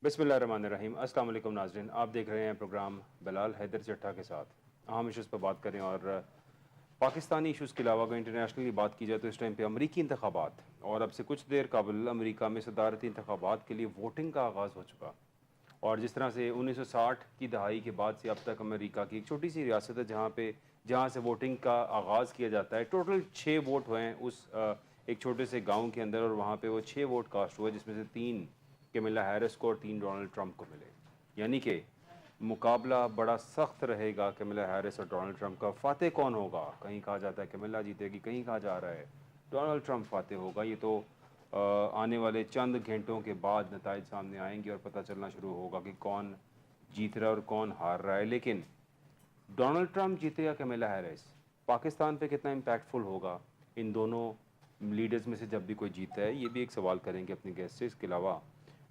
बिस्मिल्लाहिर्रहमानिर्रहीम। अस्सलाम वालेकुम नाज़रीन, आप देख रहे हैं प्रोग्राम बिलाल हैदर चट्टा के साथ अहम इशूज़ पर बात करें। और पाकिस्तानी इशूज़ के अलावा अगर इंटरनेशनली बात की जाए तो इस टाइम पे अमरीकी इंतखाबात और अब से कुछ देर कबल अमरीका में सदारती इंतखाबात के लिए वोटिंग का आगाज़ हो चुका। और जिस तरह से 1960 की दहाई के बाद से अब तक अमेरिका की एक छोटी सी रियासत है जहाँ से वोटिंग का आगाज़ किया जाता है। टोटल 6 वोट हुए हैं उस एक छोटे से गांव के अंदर, और वहाँ पे वो 6 वोट कास्ट हुए, जिसमें से 3 कैमिला हैरिस को और 3 डोनाल्ड ट्रंप को मिले। यानी कि मुकाबला बड़ा सख्त रहेगा कैमिला हैरिस और डोनाल्ड ट्रंप का। फातेह कौन होगा? कहीं कहा जाता है कैमिला जीतेगी, कहीं कहा जा रहा है डोनाल्ड ट्रंप फातेह होगा। ये तो आने वाले चंद घंटों के बाद नताइज सामने आएंगे और पता चलना शुरू होगा कि कौन जीत रहा है और कौन हार रहा है। लेकिन डोनाल्ड ट्रंप जीते या कैमिला हैरिस, पाकिस्तान पे कितना इम्पैक्टफुल होगा इन दोनों लीडर्स में से जब भी कोई जीतता है, ये भी एक सवाल करेंगे अपने गेस्ट से। इसके अलावा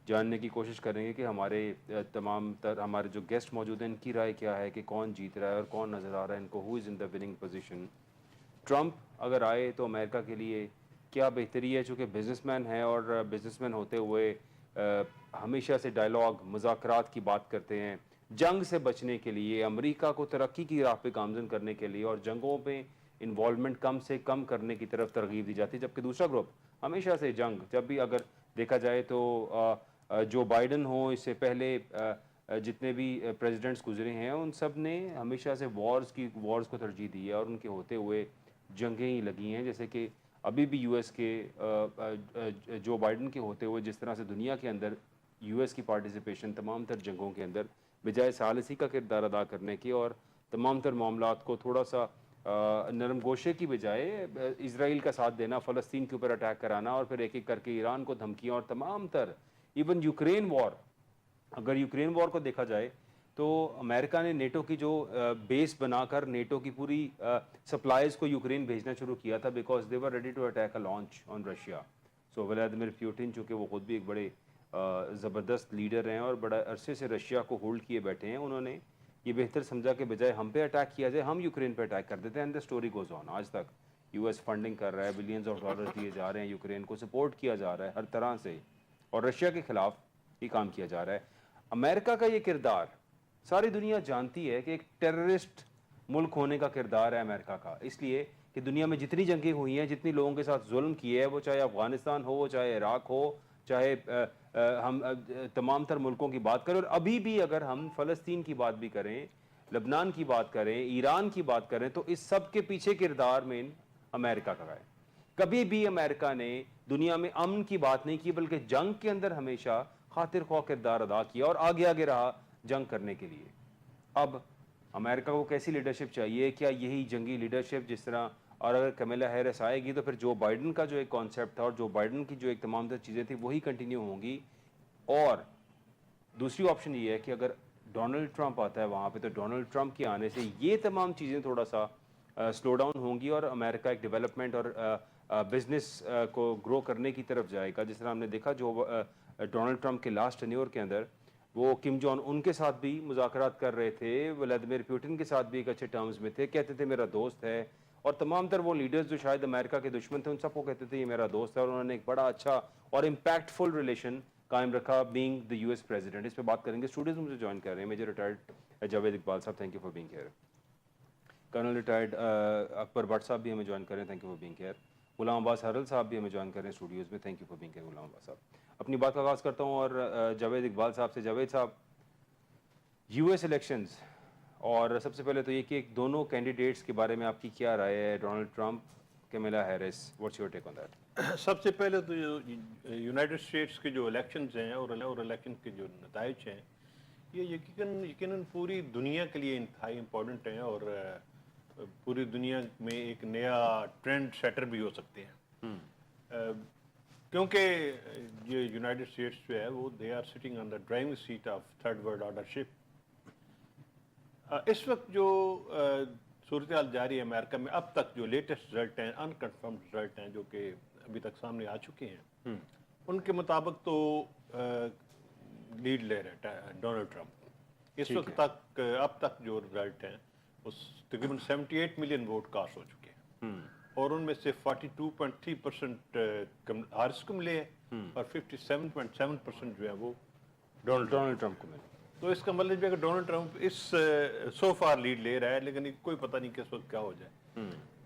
जानने की कोशिश करेंगे कि हमारे जो गेस्ट मौजूद हैं इनकी राय क्या है कि कौन जीत रहा है और कौन नज़र आ रहा है इनको, who is in the winning position. Trump अगर आए तो अमेरिका के लिए क्या बेहतरी है, चूँकि बिजनेसमैन है और बिजनेसमैन होते हुए हमेशा से डायलॉग मुज़ाकरात की बात करते हैं। जंग से बचने के लिए, अमेरिका को तरक्की की राह पे गामज़न करने के लिए और जंगों में इन्वॉल्वमेंट कम से कम करने की तरफ तरगीब दी जाती है। जबकि दूसरा ग्रुप हमेशा से जंग, जब भी अगर देखा जाए तो जो बाइडन हो, इससे पहले जितने भी प्रेसिडेंट्स गुजरे हैं, उन सब ने हमेशा से वॉर्स को तरजीह दी है और उनके होते हुए जंगें ही लगी हैं। जैसे कि अभी भी यूएस के जो बाइडन के होते हुए जिस तरह से दुनिया के अंदर यूएस की पार्टिसिपेशन तमाम तर जंगों के अंदर बजाय सालसी का किरदार अदा करने के और तमाम तर मामलात को थोड़ा सा नरम गोशे की बजाय इसराइल का साथ देना, फ़लस्तीन के ऊपर अटैक कराना और फिर एक एक करके ईरान को धमकियाँ और तमाम तर इवन यूक्रेन वॉर। अगर यूक्रेन वॉर को देखा जाए तो अमेरिका ने नेटो की जो बेस बनाकर नेटो की पूरी सप्लाईज को यूक्रेन भेजना शुरू किया था, because they were ready to attack a launch on Russia. So Vladimir Putin, चूँकि वो खुद भी एक बड़े ज़बरदस्त लीडर हैं और बड़ा अरसे से रशिया को होल्ड किए बैठे हैं, उन्होंने ये बेहतर समझा कि बजाय हम पे अटैक किया जाए, हम यूक्रेन पे अटैक कर देते हैं। And the story goes on. आज तक यूएस फंडिंग कर रहा है, बिलियंस ऑफ डॉलर दिए जा रहे हैं, यूक्रेन को सपोर्ट किया जा रहा है हर तरह से, और रशिया के खिलाफ ही काम किया जा रहा है। अमेरिका का ये किरदार सारी दुनिया जानती है कि एक टेररिस्ट मुल्क होने का किरदार है अमेरिका का, इसलिए कि दुनिया में जितनी जंगें हुई हैं, जितनी लोगों के साथ जुल्म किए है, वो चाहे अफगानिस्तान हो, चाहे इराक हो, चाहे हम तमाम तर मुल्कों की बात करें, और अभी भी अगर हम फ़लस्तीन की बात भी करें, लबनान की बात करें, ईरान की बात करें, तो इस सब के पीछे किरदार में अमेरिका का है। कभी भी अमेरिका ने दुनिया में अमन की बात नहीं की, बल्कि जंग के अंदर हमेशा खातिर ख्वाह किरदार अदा किया और आगे आगे रहा जंग करने के लिए। अब अमेरिका को कैसी लीडरशिप चाहिए? क्या यही जंगी लीडरशिप जिस तरह, और अगर कैमिला हैरिस आएगी तो फिर जो बाइडन का जो एक कॉन्सेप्ट था और जो बाइडन की जो एक तमाम तरह चीज़ें थी वही कंटिन्यू होंगी? और दूसरी ऑप्शन ये है कि अगर डोनाल्ड ट्रंप आता है वहाँ पे, तो डोनाल्ड ट्रंप के आने से ये तमाम चीज़ें थोड़ा सा स्लो डाउन होंगी और अमेरिका एक डेवलपमेंट और बिजनेस को ग्रो करने की तरफ जाएगा। जिस तरह हमने देखा जो डोनाल्ड ट्रंप के लास्ट टेन्योर के अंदर वो किम जॉन उनके साथ भी मुज़ाकरात कर रहे थे, व्लादिमीर पुतिन के साथ भी एक अच्छे टर्म्स में थे, कहते थे मेरा दोस्त है, और तमाम तर वो लीडर्स जो शायद अमेरिका के दुश्मन थे उन सबको कहते थे ये मेरा दोस्त है, और उन्होंने एक बड़ा अच्छा और इम्पैक्टफुल रिलेशन कायम रखा बीइंग द यूएस प्रेसिडेंट। इस पर बात करेंगे। स्टूडियोज में मुझे ज्वाइन कर रहे हैं major retired Javed Iqbal sahab, thank you for being here. Colonel retired Akbar Bhatt sahab भी हमें ज्वाइन करें, thank you for being here. Ghulam Abbas Haral sahab भी हमें ज्वाइन करें स्टूडियोज़ में, thank you for being here Ghulam Abbas sahab. अपनी बात का आगाज़ करता हूँ और जावेद इकबाल साहब से। जावेद साहब, यूएस इलेक्शंस, और सबसे पहले तो ये कि एक दोनों कैंडिडेट्स के बारे में आपकी क्या राय है, Donald Trump, Kamala Harris, what's your take on that? सबसे पहले तो यूनाइटेड स्टेट्स के जो इलेक्शंस हैं और इलेक्शन के जो नताइज हैं, ये यकीनन पूरी दुनिया के लिए इंतहाई इम्पोर्टेंट हैं और पूरी दुनिया में एक नया ट्रेंड सेटर भी हो सकते हैं। क्योंकि ये यूनाइटेड स्टेट्स जो है वो they are sitting on the driving seat of third world ordership. इस वक्त जो सूरत हाल जारी है अमेरिका में, अब तक जो लेटेस्ट रिजल्ट हैं, अनकन्फर्म रिजल्ट हैं जो कि अभी तक सामने आ चुके हैं, उनके मुताबिक तो लीड ले रहे हैं डोनाल्ड ट्रंप इस वक्त तक। अब तक जो रिजल्ट हैं उस तकरीबन 78 मिलियन वोट कास्ट हो चुके हैं और उनमें से 42.3% हारिस को मिले हैं और 57.7% जो है वो डोनाल्ड ट्रंप को मिले। तो इसका मतलब है कि डोनाल्ड ट्रंप इस सो फार लीड ले रहा है, लेकिन कोई पता नहीं किस वक्त क्या हो जाए,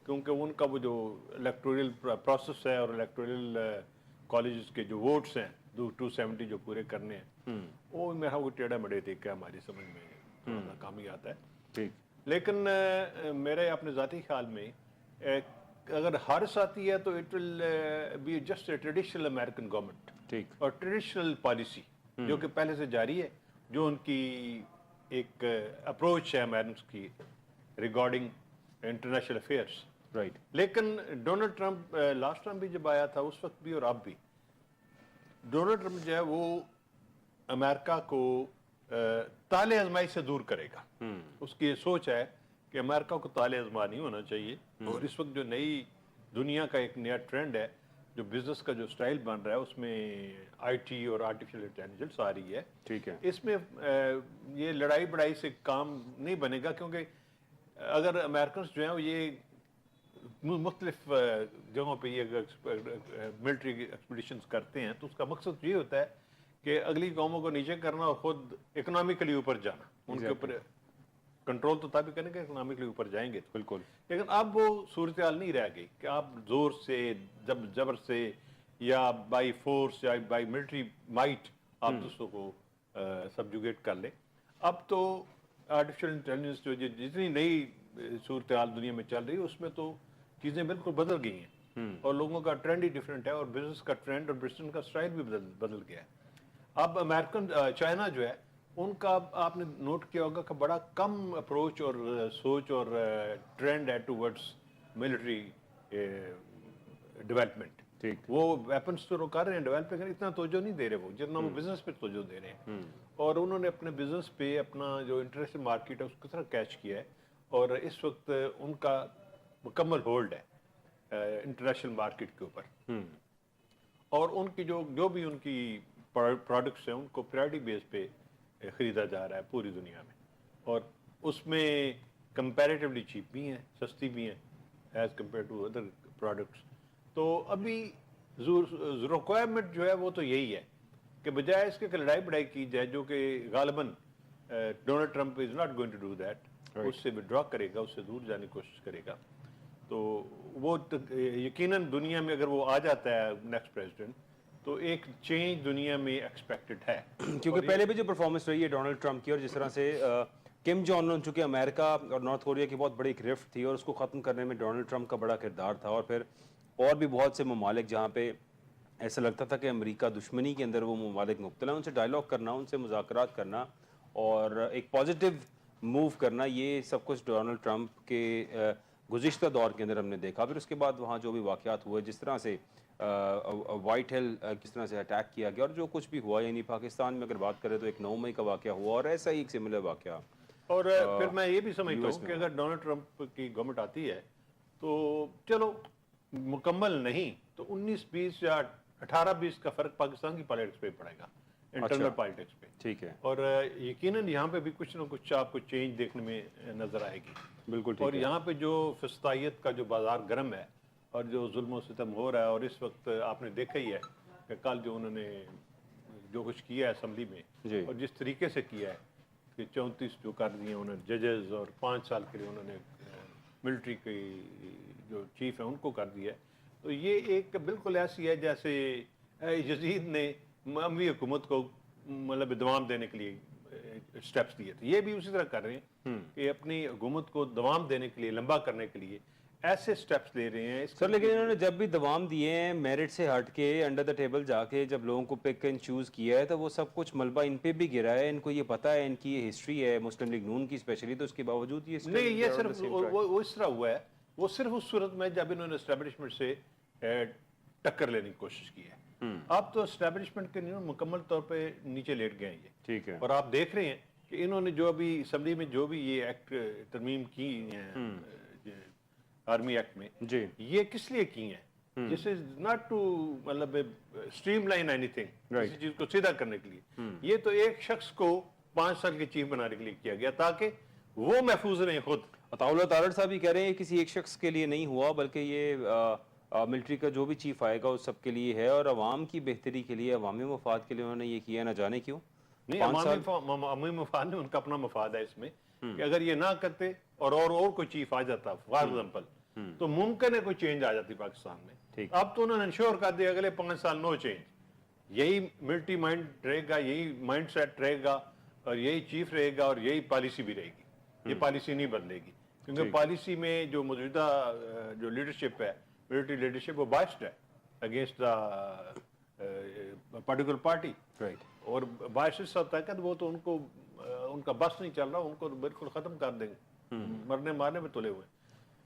क्योंकि उनका वो जो इलेक्टोरल प्रोसेस है और इलेक्टोरल कॉलेज के जो वोट्स हैं 270 जो पूरे करने हैं, वो मेरा वो टेढ़ा मड़े तरीका हमारी समझ में थोड़ा नाकामी आता है। ठीक, लेकिन मेरे अपने ज़ाती ख्याल में अगर हारिस आती है तो it will be just a traditional American government, ठीक, और ट्रेडिशनल पॉलिसी जो कि पहले से जारी है, जो उनकी एक अप्रोच है अमेरिकन की रिगार्डिंग इंटरनेशनल अफेयर्स। राइट, लेकिन डोनाल्ड ट्रंप लास्ट टाइम भी जब आया था उस वक्त भी और अब भी डोनाल्ड ट्रंप जो है वो अमेरिका को ताले आजमाई से दूर करेगा। उसकी ये सोच है कि अमेरिका को ताले आजमा नहीं होना चाहिए, और इस वक्त जो नई दुनिया का एक नया ट्रेंड है, जो बिजनेस का जो स्टाइल बन रहा है, उसमें आईटी और आर्टिफिशियल इंटेलिजेंस आ रही है। ठीक है, इसमें ये लड़ाई बड़ाई से काम नहीं बनेगा, क्योंकि अगर अमेरिकन जो हैं ये मुख्तलिफ जगहों पे ये मिलिट्री एक्सपीडिशन करते हैं, तो उसका मकसद ये होता है कि अगली कौमों को नीचे करना और खुद इकोनॉमिकली ऊपर जाना। उनके ऊपर कंट्रोल तो तभी करेंगे इकोनॉमिकली ऊपर जाएंगे तो। बिल्कुल। लेकिन अब वो सूरत हाल नहीं रह गई कि आप जोर से जबर से या बाई फोर्स या बाई मिलिट्री माइट आप दूसरों को सबजुगेट कर ले। अब तो आर्टिफिशियल इंटेलिजेंस जो जितनी नई सूरत हाल दुनिया में चल रही है, उसमें तो चीज़ें बिल्कुल बदल गई हैं, और लोगों का ट्रेंड ही डिफरेंट है, और बिजनेस का ट्रेंड और बिजनेस का स्टाइल भी बदल गया है। अब अमेरिकन चाइना जो है उनका आपने नोट किया होगा कि बड़ा कम अप्रोच और सोच और ट्रेंड है टूवर्ड्स मिलिट्री डेवलपमेंट। ठीक, वो वेपन्स तो कर रहे हैं डेवलप, लेकिन इतना तवज्जो नहीं दे रहे वो जितना वो बिजनेस पे तवज्जो दे रहे हैं, और उन्होंने अपने बिजनेस पे अपना जो इंटरनेशनल मार्केट है उसको तरह कैच किया है, और इस वक्त उनका मुकम्मल होल्ड है इंटरनेशनल मार्केट के ऊपर, और उनकी जो भी उनकी प्रोडक्ट्स हैं उनको प्रायोरिटी बेस पे ख़रीदा जा रहा है पूरी दुनिया में, और उसमें कंपैरेटिवली चीप भी हैं, सस्ती भी हैं as compare to other products. तो अभी रिक्वायरमेंट जो है वो तो यही है कि बजाय इसके कि लड़ाई बड़ाई की जाए, जो कि गालिबन Donald Trump is not going to do that, उससे विड्रॉ करेगा, उससे दूर जाने की कोशिश करेगा। तो वो यकीनन दुनिया में अगर वो आ जाता है नेक्स्ट प्रेसिडेंट, तो एक चेंज दुनिया में एक्सपेक्टेड है। क्योंकि पहले भी जो परफॉर्मेंस रही है डोनाल्ड ट्रंप की, और जिस तरह से किम जोंग उन, चूंकि अमेरिका और नॉर्थ कोरिया की बहुत बड़ी एक रिफ्ट थी, और उसको ख़त्म करने में डोनाल्ड ट्रंप का बड़ा किरदार था, और फिर और भी बहुत से ममालिक जहाँ पे ऐसा लगता था कि अमेरिका दुश्मनी के अंदर वो ममालिक मुब्तला, उनसे डायलॉग करना, उनसे मुज़ाकरात करना और एक पॉजिटिव मूव करना, ये सब कुछ डोनाल्ड ट्रंप के गुज़िश्ता दौर के अंदर हमने देखा। फिर उसके बाद वहाँ जो भी वाक़यात हुए, जिस तरह से वाइट हिल किस तरह से अटैक किया गया, और जो कुछ भी हुआ, यानी पाकिस्तान में अगर बात करें तो एक 9 मई का वाक़या हुआ, और ऐसा ही एक सिमिलर वाक़या। और फिर मैं ये भी समझता हूँ कि अगर डोनाल्ड ट्रंप की गवर्नमेंट आती है तो चलो मुकम्मल नहीं तो 19-20 या 18-20 का फर्क पाकिस्तान की पॉलिटिक्स पे पड़ेगा, इंटरनल पॉलिटिक्स पे। ठीक है, और यकीनन यहाँ पे भी कुछ ना कुछ आपको चेंज देखने में नजर आएगी। बिल्कुल। और यहाँ पे जो फिस्तायत का जो बाजार गर्म है और जो जुल्म सितम हो रहा है, और इस वक्त आपने देखा ही है कि कल जो उन्होंने जो कुछ किया है असम्बली में, और जिस तरीके से किया है कि 34 जो कर दिए उन्होंने जजेस, और 5 साल के लिए उन्होंने मिलिट्री की जो चीफ है उनको कर दिया है, तो ये एक बिल्कुल ऐसी है जैसे यजीद ने अमवी हुकूमत को मतलब दवाम देने के लिए स्टेप्स दिए थे। ये भी उसी तरह कर रहे हैं कि अपनी हुकूमत को दवाम देने के लिए, लंबा करने के लिए ऐसे स्टेप्स ले रहे हैं सर। लेकिन इन्होंने जब भी दवाम दिए हैं, मेरिट से हट के, अंडर द टेबल जाके जब लोगों को पिक एंड चूज किया है, तो वो सब कुछ मलबा इन पे भी गिरा है। इनको ये पता है, इनकी ये हिस्ट्री है मुस्लिम लीग नून की स्पेशली, तो उसके बावजूद ये नहीं, ये सिर्फ वो इस तरह हुआ है, वो सिर्फ उस सूरत में जब इन्होंने एस्टेब्लिशमेंट से टक्कर लेने की कोशिश की है। अब तो एस्टेब्लिशमेंट के मुकम्मल तौर पे नीचे लेट गए हैं ये। ठीक है, और आप देख रहे हैं कि इन्होंने जो अभी असम्बली में जो भी ये एक्ट तरमीम की है आर्मी एक्ट में जी, ये किस लिए की हैं? दिस इज नॉट टू मतलब स्ट्रीमलाइन एनीथिंग, किसी चीज को सीधा करने के लिए। ये तो एक शख्स को 5 साल के चीफ बनाने के लिए किया गया ताकि वो महफूज रहे खुद। अताउल्लाह तारड़ साहब भी कह रहे हैं किसी एक शख्स के लिए नहीं हुआ, बल्कि ये मिलिट्री का जो भी चीफ आएगा उस सब के लिए है, और अवाम की बेहतरी के लिए, अवामी मफाद के लिए उन्होंने ये किया, ना जाने क्यों। नहीं, 5 साल अवामी मफाद नहीं, उनका अपना मफाद है इसमें कि अगर ये ना करते और कोई चीफ आ जाता फॉर एग्जाम्पल, तो मुमकिन है कोई चेंज आ जाती पाकिस्तान में। ठीक। अब तो उन्होंने इंश्योर कर दिया अगले 5 साल नो चेंज, यही मिलिट्री माइंड रहेगा, यही माइंड सेट रहेगा और यही चीफ रहेगा और यही पॉलिसी भी रहेगी, ये पॉलिसी नहीं बदलेगी क्योंकि पॉलिसी में जो मौजूदा जो लीडरशिप है, मिलिट्री लीडरशिप, वो बाइस्ड है against the particular party. Right. और बाइस होता है कि वो तो उनका बस नहीं चल रहा, उनको तो बिल्कुल खत्म कर देंगे, मरने मारने में तुले हुए।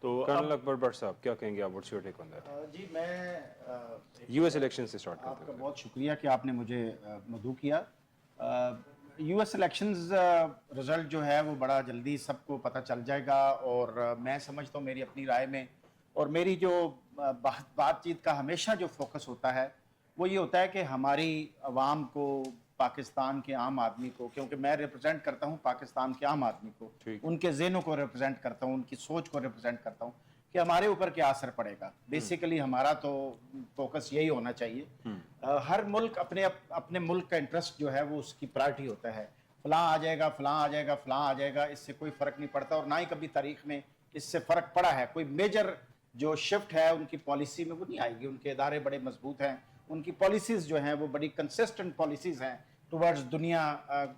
तो कर्नल अकबर भट्ट साहब क्या कहेंगे आप, what's your take on that? जी मैं यूएस इलेक्शन से स्टार्ट करते आपका हैं। बहुत शुक्रिया कि आपने मुझे मदऊ किया। यूएस इलेक्शंस रिजल्ट जो है वो बड़ा जल्दी सबको पता चल जाएगा और मैं समझता हूँ मेरी अपनी राय में और मेरी जो बातचीत का हमेशा जो फोकस होता है वो ये होता है कि हमारी आवाम को, पाकिस्तान के आम आदमी को, क्योंकि मैं रिप्रेजेंट करता हूँ पाकिस्तान के आम आदमी को, उनके ज़हनों को रिप्रेजेंट करता हूँ, उनकी सोच को रिप्रेजेंट करता हूँ कि हमारे ऊपर क्या असर पड़ेगा। बेसिकली हमारा तो फोकस यही होना चाहिए। हर मुल्क अपने मुल्क का इंटरेस्ट जो है वो उसकी प्रायोरिटी होता है। फलां आ जाएगा, फलां आ जाएगा, फलां आ जाएगा, इससे कोई फ़र्क नहीं पड़ता और ना ही कभी तारीख में इससे फ़र्क पड़ा है। कोई मेजर जो शिफ्ट है उनकी पॉलिसी में वो नहीं आएगी। उनके इदारे बड़े मजबूत हैं, उनकी पॉलिसीज़ जो हैं वो बड़ी कंसिस्टेंट पॉलिसीज़ हैं टुवर्ड्स दुनिया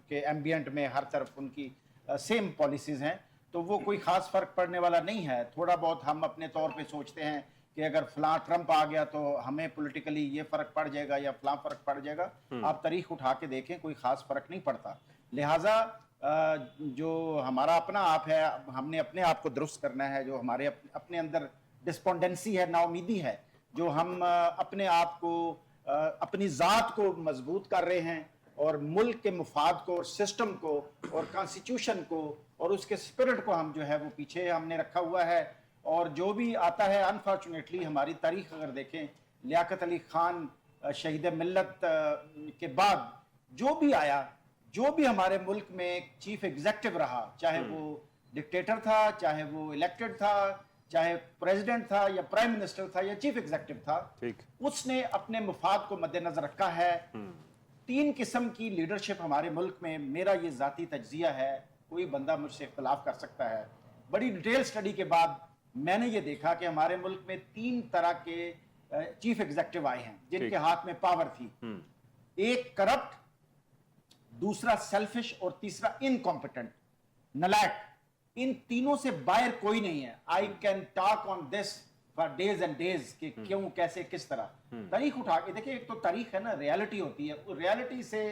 के एम्बियंट में, हर तरफ उनकी सेम पॉलिसीज़ हैं। तो वो कोई ख़ास फ़र्क पड़ने वाला नहीं है। थोड़ा बहुत हम अपने तौर पे सोचते हैं कि अगर फलां ट्रंप आ गया तो हमें पॉलिटिकली ये फ़र्क पड़ जाएगा या फलां फ़र्क पड़ जाएगा। आप तारीख उठा के देखें, कोई ख़ास फ़र्क नहीं पड़ता। लिहाजा जो हमारा अपना आप है, हमने अपने आप को दुरुस्त करना है। जो हमारे अपने अंदर डिस्पोंडेंसी है, नाउमीदी है, जो हम अपने आप को, अपनी ज़ात को मजबूत कर रहे हैं और मुल्क के मुफाद को और सिस्टम को और कॉन्स्टिट्यूशन को और उसके स्पिरिट को हम जो है वो पीछे हमने रखा हुआ है। और जो भी आता है, अनफॉर्चुनेटली हमारी तारीख अगर देखें, लियाकत अली खान शहीद मिल्लत के बाद जो भी आया, जो भी हमारे मुल्क में चीफ एग्जेक्टिव रहा, चाहे वो डिक्टेटर था, चाहे वो इलेक्टेड था, चाहे प्रेसिडेंट था या प्राइम मिनिस्टर था या चीफ एग्जेक्टिव था, उसने अपने मुफाद को मद्देनजर रखा है। 3 किस्म की लीडरशिप हमारे मुल्क में, मेरा ये जाती तज्जिया है, कोई बंदा मुझसे इख्तलाफ कर सकता है। बड़ी डिटेल स्टडी के बाद मैंने ये देखा कि हमारे मुल्क में 3 तरह के चीफ एग्जेक्टिव आए हैं जिनके हाथ में पावर थी। एक करप्ट, दूसरा सेल्फिश और तीसरा इनकॉम्पिटेंट, नलायक। इन तीनों से बाहर कोई नहीं है। I can talk on this for days and days कि क्यों, कैसे, किस तरह। तारीख उठा के देखिए, एक तो तारीख है ना, रियलिटी होती है, वो रियलिटी से,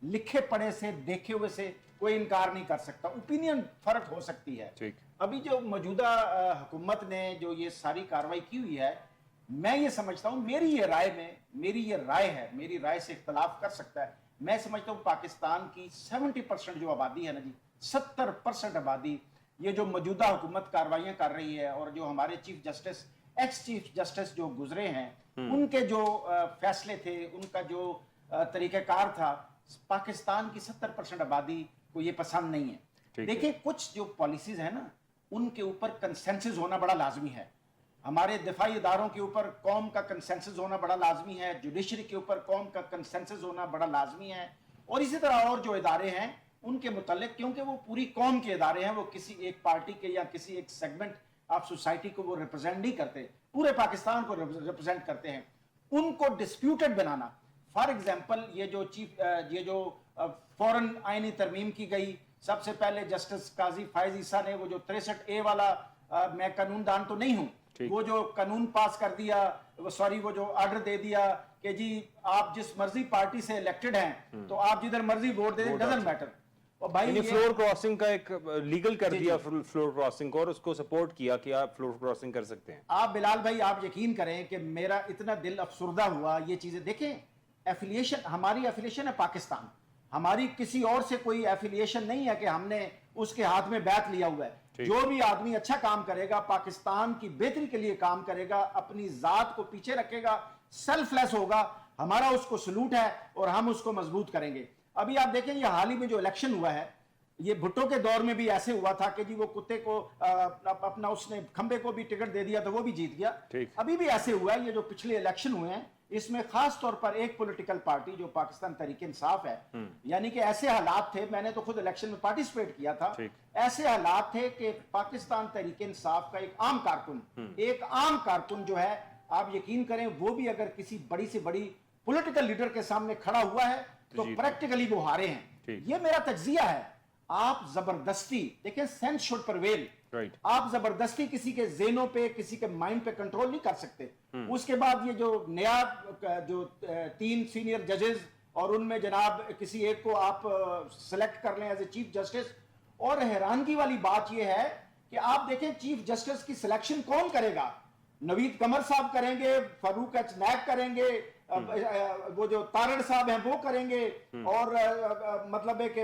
लिखे पढ़े से, देखे हुए से कोई इनकार नहीं कर सकता। ओपिनियन फर्क हो सकती है। अभी जो मौजूदा हुकूमत ने जो ये सारी कार्रवाई की हुई है, मैं ये समझता हूँ, मेरी ये राय में, मेरी ये राय है, मेरी राय से इख्तलाफ कर सकता है, मैं समझता हूँ पाकिस्तान की 70% जो आबादी है ना जी, 70% आबादी ये जो मौजूदा हुकूमत कार्रवाइयाँ कर रही है और जो हमारे chief justice, ex chief justice जो गुजरे हैं, उनके जो फैसले थे, उनका जो तरीक़ाकार था, पाकिस्तान की 70% आबादी को ये पसंद नहीं है। देखिए, कुछ जो पॉलिसीज है ना, उनके ऊपर कंसेंसस होना बड़ा लाजमी है। हमारे दिफाई इदारों के ऊपर कौम का कंसेंसस होना बड़ा लाजमी है, जुडिशरी के ऊपर कौम का कंसेंसस होना बड़ा लाजमी है, और इसी तरह और जो इदारे हैं उनके मुतालिक, क्योंकि वो पूरी कौम के इदारे हैं, वो किसी एक पार्टी के या किसी एक सेगमेंट ऑफ सोसाइटी को वो रिप्रेजेंट नहीं करते, पूरे पाकिस्तान को रिप्रेजेंट करते हैं। उनको डिस्प्यूटेड बनाना, फॉर एग्जाम्पल ये जो फौरन आईनी तरमीम की गई, सबसे पहले जस्टिस काजी फायज ईसा ने वो जो 63A वाला, मैं कानूनदान तो नहीं हूँ, वो जो कानून पास कर दिया, वो जो ऑर्डर दे दिया कि जी आप जिस मर्जी पार्टी से इलेक्टेड हैं तो आप जिधर मर्जी वोट दे दें, डजंट मैटर। और भाई फ्लोर क्रॉसिंग का एक लीगल कर दिया, फ्लोर क्रॉसिंग को, और उसको सपोर्ट किया कि आप फ्लोर क्रॉसिंग कर सकते हैं। आप बिलाल भाई, आप यकीन करें कि मेरा इतना दिल अफसुर्दा हुआ ये चीजें देखें। एफिलिएशन, हमारी एफिलिएशन है पाकिस्तान, हमारी किसी और से कोई एफिलिएशन नहीं है कि हमने उसके हाथ में बैत लिया हुआ है। जो भी आदमी अच्छा काम करेगा, पाकिस्तान की बेहतरी के लिए काम करेगा, अपनी जात को पीछे रखेगा, सेल्फलेस होगा, हमारा उसको सलूट है और हम उसको मजबूत करेंगे। अभी आप देखें, ये हाल ही में जो इलेक्शन हुआ है, ये भुट्टो के दौर में भी ऐसे हुआ था कि जी वो कुत्ते को अपना, उसने खंबे को भी टिकट दे दिया तो वो भी जीत गया। अभी भी ऐसे हुआ है। ये जो पिछले इलेक्शन हुए हैं, اس میں خاص طور پر ایک پولیٹیکل پارٹی جو پاکستان تحریک انصاف ہے، یعنی کہ ایسے حالات تھے، میں نے تو خود الیکشن میں پارٹیسپیٹ کیا تھا، ایسے حالات تھے کہ پاکستان تحریک انصاف کا ایک عام کارکن جو ہے، آپ یقین کریں وہ بھی اگر کسی بڑی سے بڑی پولیٹیکل لیڈر کے سامنے کھڑا ہوا ہے تو پریکٹیکلی وہ ہارے ہیں. یہ میرا تجزیہ ہے. آپ زبردستی دیکھیں سینس شوڈ پرویل، آپ زبردستی کسی کے ذہنوں پہ کسی کے مائنڈ پہ کنٹرول نہیں کر سکتے. اس کے بعد یہ جو نیا جو 3 سینئر ججز اور ان میں جناب کسی ایک کو آپ سلیکٹ کر لیں ایز اے چیف جسٹس، اور حیرانگی والی بات یہ ہے کہ آپ دیکھیں چیف جسٹس کی سلیکشن کون کرے گا؟ نوید قمر صاحب کریں گے، فاروق ایچ نائک کریں گے، وہ جو تارڑ صاحب ہیں وہ کریں گے، اور مطلب ہے کہ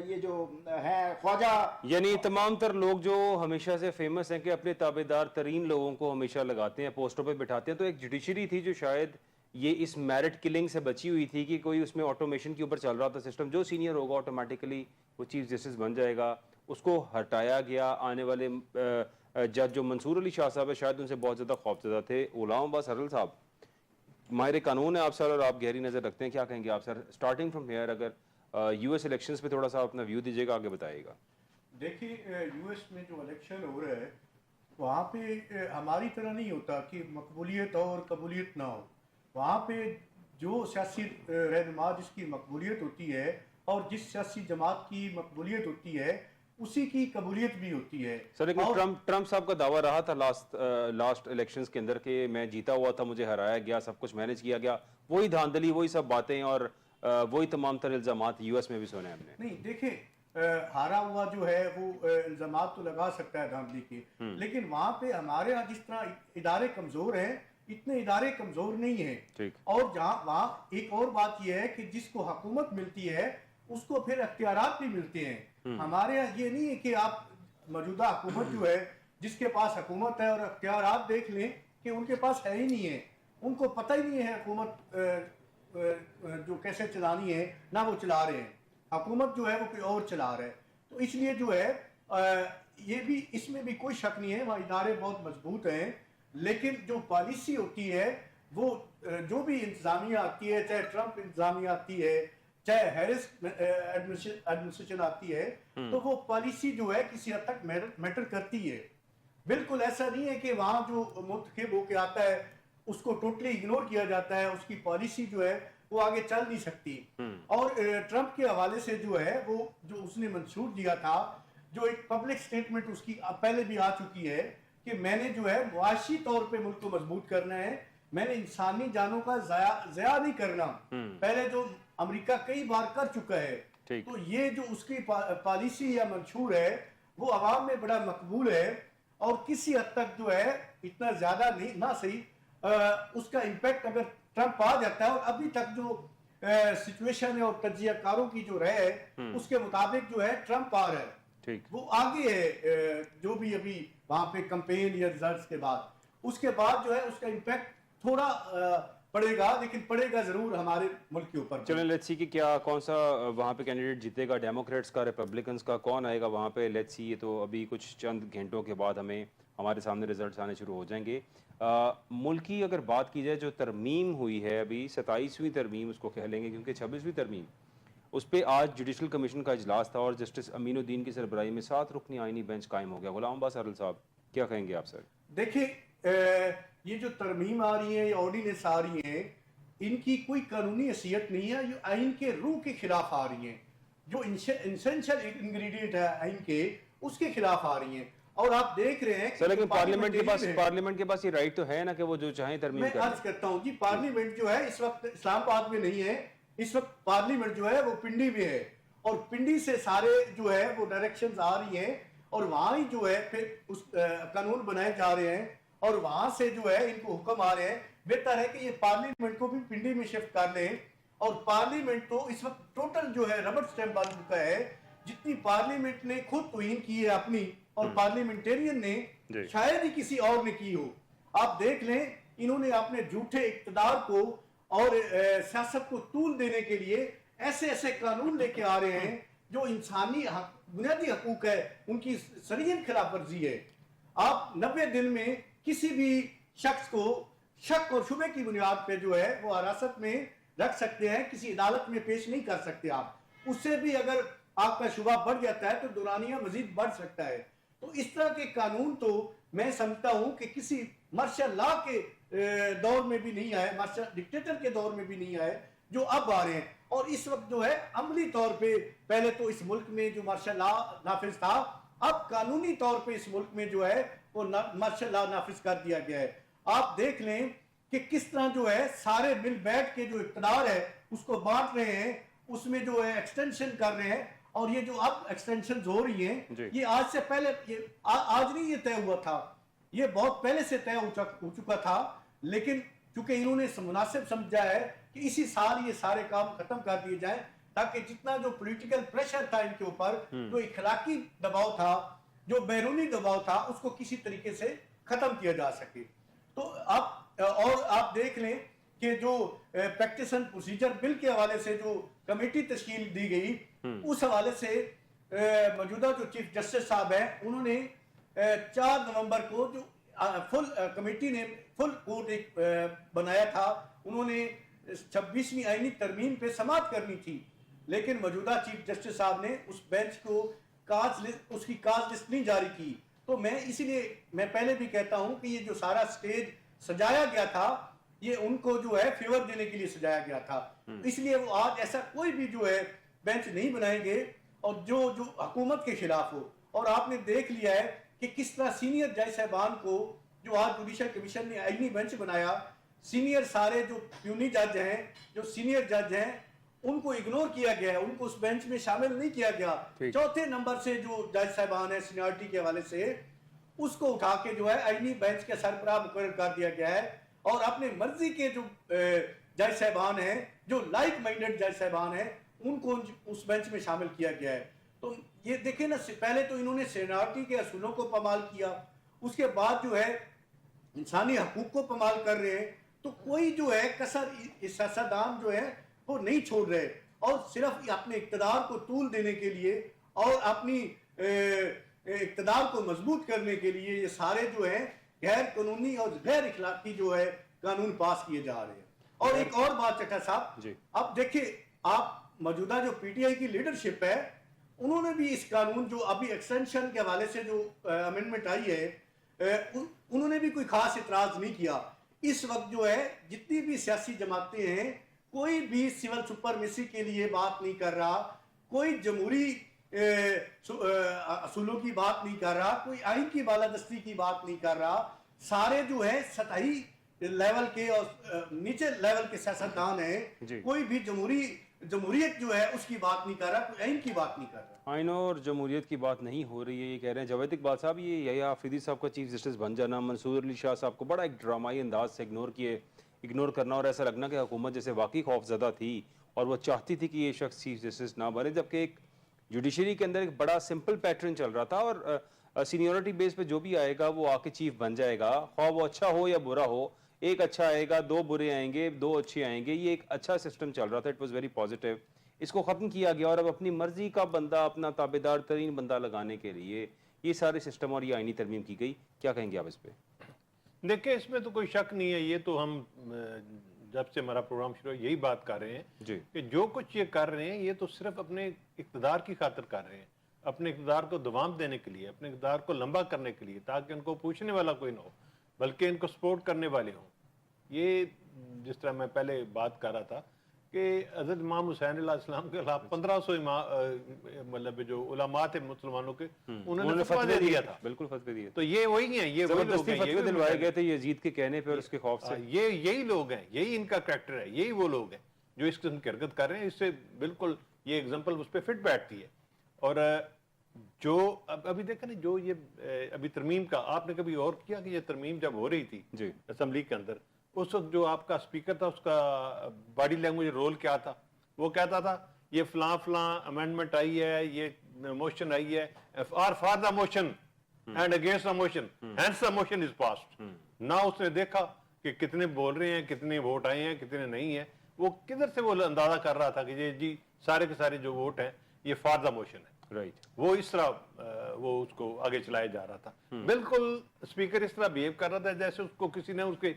یہ جو ہے خواجہ، یعنی تمام تر لوگ جو ہمیشہ سے فیمس ہیں کہ اپنے تابعدار ترین لوگوں کو ہمیشہ لگاتے ہیں، پوسٹوں پہ بٹھاتے ہیں، تو ایک جوڈیشری تھی جو شاید یہ اس میرٹ کلنگ سے بچی ہوئی تھی کہ کوئی اس میں آٹومیشن کے اوپر چل رہا تھا سسٹم، جو سینئر ہوگا آٹومیٹیکلی وہ چیف جسٹس بن جائے گا. اس کو ہٹایا گیا. آنے والے جج جو منصور علی شاہ صاحب ہے شاید ان سے بہت زیادہ خوفزدہ تھے. غلام عباس ارل صاحب ماہر قانون ہے آپ سر، اور آپ گہری نظر رکھتے ہیں، کیا کہیں گے آپ سر اسٹارٹنگ فرام ہیئر؟ اگر یو ایس الیکشنز پہ تھوڑا سا اپنا ویو دیجیے گا، آگے بتائیے گا. دیکھیے یو ایس میں جو الیکشن ہو رہا ہے وہاں پہ ہماری طرح نہیں ہوتا کہ مقبولیت ہو اور قبولیت نہ ہو. وہاں پہ جو سیاسی رہنما جس کی مقبولیت ہوتی ہے اور جس سیاسی جماعت کی مقبولیت ہوتی ہے اسی کی قبولیت بھی ہوتی ہے. سر لیکن ٹرمپ صاحب کا دعویٰ رہا تھا لاسٹ الیکشنز کے اندر کہ میں جیتا ہوا تھا، مجھے ہرایا گیا، سب کچھ مینج کیا گیا. وہی دھاندلی، وہی سب باتیں اور وہی تمام تر الزامات یو ایس میں بھی سنے ہم نے. نہیں دیکھیں ہارا ہوا جو ہے وہ الزامات تو لگا سکتا ہے دھاندلی کے، لیکن وہاں پہ ہمارے ہاں جس طرح ادارے کمزور ہیں اتنے ادارے کمزور نہیں ہیں. اور جہاں وہاں ایک اور بات یہ ہے کہ جس کو حکومت ملتی ہے اس کو پھر اختیارات بھی ملتے ہیں. ہمارے یہاں یہ نہیں ہے کہ آپ موجودہ حکومت جو ہے جس کے پاس حکومت ہے اور اختیارات دیکھ لیں کہ ان کے پاس ہے ہی نہیں ہے، ان کو پتہ ہی نہیں ہے حکومت جو کیسے چلانی ہے، نہ وہ چلا رہے ہیں. حکومت جو ہے وہ کوئی اور چلا رہا ہے. تو اس لیے جو ہے یہ بھی اس میں بھی کوئی شک نہیں ہے وہاں ادارے بہت مضبوط ہیں، لیکن جو پالیسی ہوتی ہے وہ جو بھی انتظامیہ آتی ہے، چاہے ٹرمپ انتظامیہ آتی ہے چاہے ہیرس ایڈمنسٹریشن آتی ہے، تو وہ پالیسی جو ہے کسی حد تک میٹر کرتی ہے. بالکل ایسا نہیں ہے کہ وہاں جو منتخب ہو کے آتا ہے اس کو ٹوٹلی اگنور کیا جاتا ہے، اس کی پالیسی جو ہے وہ آگے چل نہیں سکتی. اور ٹرمپ کے حوالے سے جو ہے وہ جو اس نے منشور دیا تھا، جو ایک پبلک سٹیٹمنٹ اس کی پہلے بھی آ چکی ہے کہ میں نے جو ہے معاشی طور پہ ملک کو مضبوط کرنا ہے، میں نے انسانی جانوں کا ضیاع نہیں کرنا. پہلے جو امریکہ کئی بار کر چکا ہے. تو یہ جو اس کی پالیسی یا منشور ہے وہ عوام میں بڑا مقبول ہے، اور کسی حد تک جو ہے اتنا زیادہ نہیں، نہ صحیح اس کا امپیکٹ اگر ٹرمپ آ جاتا ہے. اور ابھی تک جو سچویشن ہے اور تجزیہ کاروں کی جو رائے ہے اس کے مطابق جو ہے ٹرمپ آ رہا ہے، وہ آگے ہے. جو بھی ابھی وہاں پہ کمپین یا ریزلٹس کے بعد، اس کے بعد جو ہے اس کا امپیکٹ تھوڑا پڑے گا، لیکن پڑے گا ضرور ہمارے ملک کے اوپر. چلیں لیٹس سی کہ کیا کون سا وہاں پہ کینڈیڈیٹ جیتے گا، ڈیموکریٹس کا، ریپبلکنس کا، کون آئے گا وہاں پہ؟ Let's see. یہ تو ابھی کچھ چند گھنٹوں کے بعد ہمارے سامنے ریزلٹس آنے شروع ہو جائیں گے. ملک کی اگر بات کی جائے جو ترمیم ہوئی ہے ابھی 27ویں ترمیم اس کو کہہ لیں گے کیونکہ 26ویں ترمیم، اس پہ آج جوڈیشل کمیشن کا اجلاس تھا اور جسٹس امین الدین کی سربراہی میں 7 رکنی آئینی بینچ قائم ہو گیا. غلام عباس ارل صاحب کیا کہیں گے آپ سر؟ دیکھیں یہ جو ترمیم آ رہی ہیں یا آرڈیننس آ رہی ہیں ان کی کوئی قانونی حیثیت نہیں ہے، یہ آئین کے روح کے خلاف آ رہی ہیں. جو اسینشل انگریڈینٹ ہے آئین کے اس کے خلاف آ رہی ہیں. اور آپ دیکھ رہے ہیں لیکن پارلیمنٹ کے پاس یہ رائٹ تو ہے نا کہ وہ جو چاہیں ترمیم میں عرض کرتا ہوں جی، پارلیمنٹ جو ہے اس وقت اسلام آباد میں نہیں ہے، اس وقت پارلیمنٹ جو ہے وہ پنڈی میں ہے، اور پنڈی سے سارے جو ہے وہ ڈائریکشنز آ رہی ہیں اور وہاں ہی جو ہے پھر اس قانون بنائے جا رہے ہیں اور وہاں سے جو ہے ان کو حکم آ رہے ہیں. بہتر ہے کہ یہ پارلیمنٹ کو بھی پنڈی میں شفٹ کر لیں. اور پارلیمنٹ تو اس وقت ٹوٹل جو ہے ربڑ سٹیمپ بن چکا ہے. جتنی پارلیمنٹ نے خود توہین کی ہے اپنی اور پارلیمنٹیرین نے شاید ہی کسی اور نے کی ہو. آپ دیکھ لیں انہوں نے اپنے جھوٹے اقتدار کو اور سیاست کو طول دینے کے لیے ایسے ایسے قانون لے کے آ رہے ہیں جو انسانی بنیادی حقوق ہے ان کی سرین خلاف ورزی ہے. آپ 90 دن میں کسی بھی شخص کو शक और शुबे की बुनियाद पे जो है वो हिरासत में रख सकते हैं, किसी अदालत में पेश नहीं कर सकते आप। उससे भी अगर आपका शुबा बढ़ जाता है तो दुरानिया मजीद बढ़ सकता है। तो इस तरह के कानून तो मैं समझता हूं कि किसी मार्शल लॉ के दौर में भी नहीं आए, मार्शल डिक्टेटर के दौर में भी नहीं आए जो अब आ रहे हैं। और इस वक्त जो है अमली तौर पे, पहले तो इस मुल्क में जो मार्शल लॉ नाफिज था, अब कानूनी तौर पे इस मुल्क में जो है वो मार्शल लॉ नाफिज कर दिया गया है। आप देख लें कि किस तरह जो है सारे मिल बैठ के जो इक़्तिदार है उसको बांट रहे हैं, उसमें जो है एक्सटेंशन कर रहे हैं। और ये जो अब एक्सटेंशन हो रही हैं, ये आज से पहले, ये आज नहीं ये तय हुआ था, ये बहुत पहले से तय हो चुका था। लेकिन चूंकि इन्होंने मुनासिब समझा है कि इसी साल ये सारे काम खत्म कर दिए जाएं, ताकि जितना जो पॉलिटिकल प्रेशर था इनके ऊपर, जो इखलाकी दबाव था, जो बैरूनी दबाव था, उसको किसी तरीके से खत्म किया जा सके। तो आप देख लें कि जो प्रैक्टिस एंड प्रोसीजर बिल के हवाले से जो कमेटी तश्कील दी गई, उस हवाले से मौजूदा जो चीफ जस्टिस साहब हैं, उन्होंने 4 नवंबर को जो फुल कमेटी ने फुल कोर्ट एक बनाया था, उन्होंने 26वीं आईनी तरमीम पे समाअत करनी थी। लेकिन मौजूदा चीफ जस्टिस साहब ने उस बेंच को उसकी काज लिस्ट नहीं जारी की। तो इसलिए मैं पहले भी कहता हूं कि ये जो सारा स्टेज सजाया गया था, ये उनको जो है फेवर देने के लिए सजाया गया था। इसलिए वो आज ऐसा कोई भी जो है बेंच नहीं बनाएंगे और जो हुकूमत के खिलाफ हो। और आपने देख लिया है कि किस तरह सीनियर जज साहबान को, जो आज जुडिशल कमीशन ने आईनी बेंच बनाया, सीनियर सारे जो प्यूनी जज हैं, जो सीनियर जज हैं, उनको इग्नोर किया गया है, उनको उस बेंच में शामिल नहीं किया गया। चौथे नंबर से जो जज साहबान है सीनियरिटी के हवाले से, उसको उठा के जो है आईनी बेंच के सरबराह मुकर्रर कर दिया गया है। और अपने मर्जी के जो जज साहबान हैं, जो लाइक माइंडेड जज साहबान हैं, उनको उस बेंच में शामिल किया गया है। तो ये देखें ना, पहले तो इन्होंने सीनियरिटी के असूलों को पामाल किया, उसके बाद जो है इंसानी हकूक को पामाल कर रहे हैं। तो कोई जो है कसर सियासतदान जो है वो नहीं छोड़ रहे, और सिर्फ अपने इक़्तिदार को तूल देने के लिए और अपनी इक़्तिदार को मजबूत करने के लिए ये सारे जो है गैर कानूनी और गैर इखलाकी जो है कानून पास किए जा रहे हैं। और एक और बात चट्टा साहब, अब देखिए, आप मौजूदा जो पीटीआई की लीडरशिप है, उन्होंने भी इस कानून जो अभी एक्सटेंशन के हवाले से जो अमेंडमेंट आई है, उन्होंने भी कोई खास इतराज नहीं किया। इस वक्त जो है जितनी भी सियासी जमातें हैं, कोई भी सिविल सुपरमेसी के लिए बात नहीं कर रहा, कोई जमहूरी असूलों की बात नहीं कर रहा, कोई आइन की बालादस्ती की बात नहीं कर रहा। सारे जो है सतही लेवल के और नीचे लेवल के सियासतदान हैं, कोई भी जमहूरियत जो है उसकी बात नहीं कर रहा, कोई आइन की बात नहीं कर रहा। आइन और जमहूरियत की बात नहीं हो रही है, ये कह रहे हैं जावेद इकबाल साहब। ये यहिया आफरीदी साहब का चीफ जस्टिस बन जाना, मंसूर अली शाह साहब को बड़ा एक ड्रामाई अंदाज से इग्नोर करना, और ऐसा लगना कि हुकूमत जैसे वाकई खौफजदा थी और वो चाहती थी कि ये शख्स चीफ जस्टिस ना बने, जबकि एक जुडिशरी के अंदर एक बड़ा सिंपल पैटर्न चल रहा था। और सीनियरिटी बेस पे जो भी आएगा वो आके चीफ बन जाएगा, ख्वाह वो अच्छा हो या बुरा हो। एक अच्छा आएगा, 2 बुरे आएंगे, 2 अच्छे आएंगे, ये एक अच्छा सिस्टम चल रहा था। It was very positive. इसको ख़त्म किया गया और अब अपनी मर्जी का बंदा, अपना ताबेदार तरीन बंदा लगाने के लिए ये सारे सिस्टम और ये आईनी तरमीम की गई। क्या कहेंगे आप इस पे? देखिए, इसमें तो कोई शक नहीं है। ये तो हम जब से हमारा प्रोग्राम शुरू यही बात कर रहे हैं कि जो कुछ ये कर रहे हैं, ये तो सिर्फ अपने इक़्तिदार की खातिर कर रहे हैं, अपने इक़्तिदार को दवाम देने के लिए, अपने इक़्तिदार को लंबा करने के लिए, ताकि उनको पूछने वाला कोई ना हो, बल्कि इनको सपोर्ट करने वाले हों। ये जिस तरह मैं पहले बात कर रहा था कि हज़रत इमाम हुसैन अलैहिस्सलाम के खिलाफ 1500 मतलब जो उलमा थे मुसलमानों के, उन्होंने फतवा दिया था। बिल्कुल फतवे दिए। तो ये वही हैं, ये वही लोग हैं, फतवे दिलवाए गए थे यजीद के कहने पे और उसके खौफ से। ये यही लोग हैं, यही इनका करैक्टर है, यही वो लोग हैं जो इस किस्म की हरकत कर रहे हैं। इससे बिल्कुल ये एग्जाम्पल उस पर फिट बैठती है। और जो अभी देखा ना, जो ये अभी तरमीम का आपने कभी और किया कि ये तरमीम जब हो रही थी असेंबली के अंदर, उस वक्त जो आपका स्पीकर था उसका बॉडी लैंग्वेज रोल क्या था? वो कहता था ये फलां फलां अमेंडमेंट आई है, ये मोशन आई है, are for the motion and against the motion, hence the motion is passed. ना उसने देखा कि कितने बोल रहे हैं, कितने वोट आए हैं, कितने नहीं है। वो किधर से वो अंदाजा कर रहा था कि ये जी सारे के सारे जो वोट हैं ये फॉर द मोशन है। राइट। वो इस तरह वो उसको आगे चलाया जा रहा था। बिल्कुल स्पीकर इस तरह बिहेव कर रहा था जैसे उसको किसी ने उसके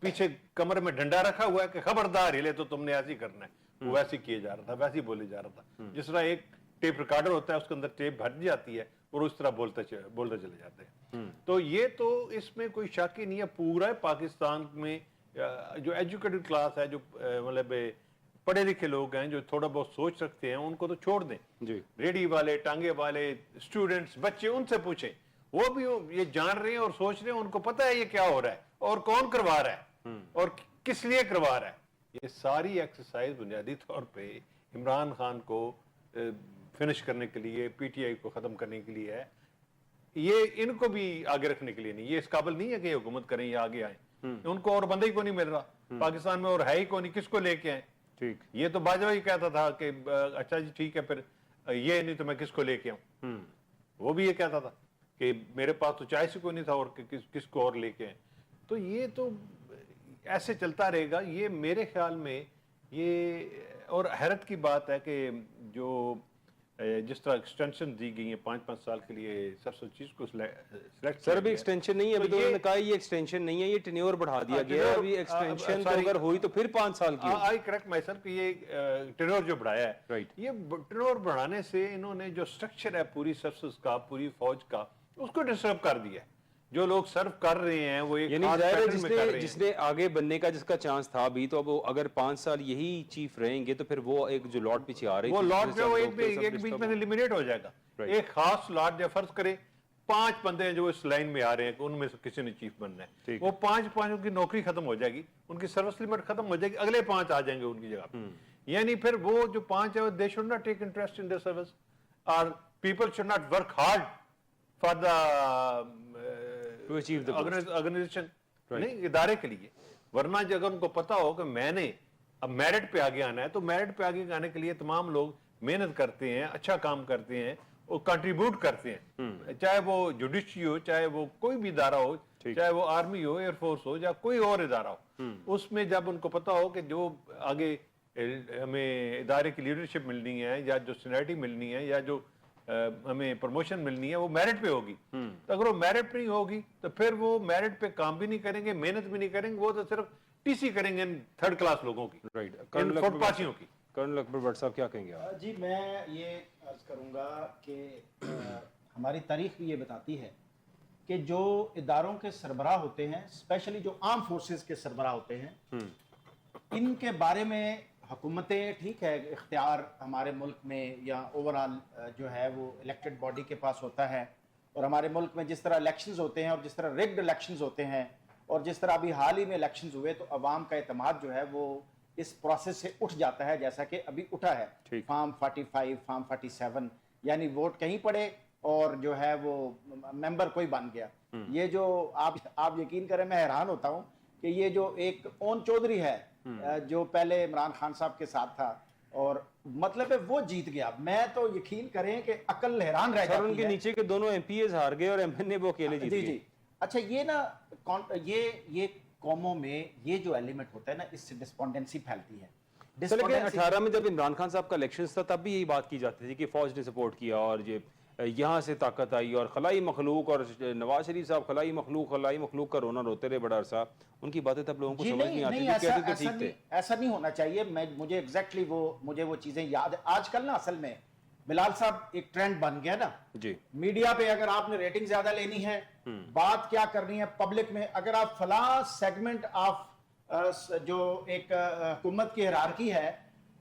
पीछे कमरे में डंडा रखा हुआ है कि खबरदार हिले तो तुमने ऐसे ही करना है, वो वैसे ही किए जा रहा था, वैसे ही बोले जा रहा था। जिस तरह एक टेप रिकॉर्डर होता है, उसके अंदर टेप भर जाती है और उस तरह बोलते चले जाते हैं। तो ये तो इसमें कोई शक ही नहीं है, पूरा पाकिस्तान में जो एजुकेटेड क्लास है, जो मतलब पढ़े लिखे लोग हैं, जो थोड़ा बहुत सोच रखते हैं, उनको तो छोड़ दें जी। रेडी वाले, टांगे वाले, स्टूडेंट्स, बच्चे, उनसे पूछें, वो भी ये जान रहे हैं और सोच रहे हैं, उनको पता है ये क्या हो रहा है और कौन करवा रहा है और किस लिए करवा रहा है। ये सारी एक्सरसाइज बुनियादी तौर पे इमरान खान को फिनिश करने के लिए, पीटीआई को खत्म करने के लिए है, ये इनको भी आगे रखने के लिए नहीं। ये इस काबिल नहीं है कि हुकूमत करें या आगे आए, उनको और बंदे ही को नहीं मिल रहा पाकिस्तान में, और है ही को नहीं, किसको लेके आए। ठीक, ये तो बाजवा ही कहता था कि अच्छा जी ठीक है, फिर ये नहीं तो मैं किसको लेके आऊं। वो भी ये कहता था कि मेरे पास तो चॉइस ही कोई नहीं था और किसको और लेके आए। तो ये तो ऐसे चलता रहेगा। ये मेरे ख्याल में ये, और हैरत की बात है कि जो जिस तरह एक्सटेंशन दी गई है 5-5 साल के लिए, सब चीज को सिलेक्ट। सर अभी एक्सटेंशन नहीं है, अभी तो उन्होंने कहा ये एक्सटेंशन नहीं है, ये टेन्योर बढ़ा दिया गया है। अभी एक्सटेंशन तो अगर हुई तो फिर 5 साल की। आई करेक्ट माई सेल्फ कि ये टेन्योर जो बढ़ाया है, राइट, ये टेन्योर बढ़ाने से इन्होंने जो स्ट्रक्चर है पूरी सर्विस का, पूरी फौज का, उसको डिस्टर्ब कर दिया है। जो लोग सर्व कर रहे हैं वो एक यानी जाहिर है जिसने आगे बनने का जिसका चांस था अभी, तो अब अगर 5 साल यही चीफ रहेंगे तो फिर वो एक जो लॉट पीछे आ रही वो लॉट जो एक बीच में एलिमिनेट हो जाएगा। एक खास लॉट, जो फर्ज करे 5 बंदे हैं जो इस लाइन में आ रहे हैं, उनमें से किसी ने चीफ बनना है, वो 5 उनकी नौकरी खत्म हो जाएगी, उनकी सर्विस लिमिट खत्म हो जाएगी, अगले 5 आ जाएंगे उनकी जगह। यानी फिर वो जो 5 है, they should not take interest in their service, और people should not work hard for the to achieve the organisation, नहीं इदारे के लिए। वरना अगर उनको पता हो कि मैंने अब मेरिट पे आगे आना है, तो मेरिट पे आगे आने के लिए तमाम लोग मेहनत करते हैं, अच्छा काम करते हैं और कंट्रीब्यूट करते हैं, चाहे वो जुडिशरी हो, चाहे वो कोई भी इदारा हो, चाहे वो आर्मी हो, एयरफोर्स हो, या कोई और इदारा हो। उसमें जब उनको पता हो कि जो आगे हमें इदारे की लीडरशिप मिलनी है, या जो सीनियरिटी मिलनी है, या जो हमें प्रमोशन मिलनी है, वो मेरिट पे होगी। तो अगर वो मेरिट पे नहीं होगी तो फिर वो मेरिट पे काम भी नहीं करेंगे, मेहनत भी नहीं करेंगे, वो तो सिर्फ टीसी करेंगे थर्ड क्लास लोगों की, राइट। फुटपाथियों की। कर्नल अकबर भट्ट साहब क्या कहेंगे आप? जी, मैं ये अर्ज करूंगा कि हमारी तारीख भी ये बताती है कि जो इदारों के सरबराह होते हैं, स्पेशली जो आर्म फोर्सेस के सरबराह होते हैं, इनके बारे में हुकूमतें, ठीक है, इख्तियार हमारे मुल्क में या ओवरऑल जो है वो इलेक्टेड बॉडी के पास होता है, और हमारे मुल्क में जिस तरह इलेक्शंस होते हैं और जिस तरह रिग्ड इलेक्शंस होते हैं, और जिस तरह अभी हाल ही में इलेक्शंस हुए, तो अवाम का एतमाद जो है वो इस प्रोसेस से उठ जाता है, जैसा कि अभी उठा है। फार्म 45, फार्म 47, यानी वोट कहीं पड़े और जो है वो मेंबर कोई बन गया। ये जो आप यकीन करें, मैं हैरान होता हूँ कि ये जो एक ओन चौधरी है जो पहले इमरान खान साहब के साथ था, और मतलब है वो जीत गया। मैं तो यकीन करें कि अकल हैरान रह जाती है। उनके नीचे के दोनों एमपीएस हार गए और एमएनए वो अकेले जीत गए। जी। अच्छा, ये ना ये कौमों में ये जो एलिमेंट होता है ना, इससे डिस्पोंडेंसी फैलती है। लेकिन 18 में जब इमरान खान साहब का इलेक्शन था, तब भी यही बात की जाती थी कि फौज ने सपोर्ट किया और ये यहाँ से ताकत आई, और खलाई मखलूक, और नवाज शरीफ साहब खलाई मखलूक का रोना रोते रहे बड़ा अरसा। उनकी बातें तब लोगों को समझ नहीं आती थी, कहते तो ठीक थे। ऐसा नहीं होना चाहिए। मुझे एग्जैक्टली मुझे वो चीजें याद है। आजकल ना असल में बिलाल साहब एक ट्रेंड बन गया ना जी, मीडिया पे, अगर आपने रेटिंग ज्यादा लेनी है, बात क्या करनी है पब्लिक में, अगर आप फला सेगमेंट ऑफ जो एक हुकूमत की हिरारकी है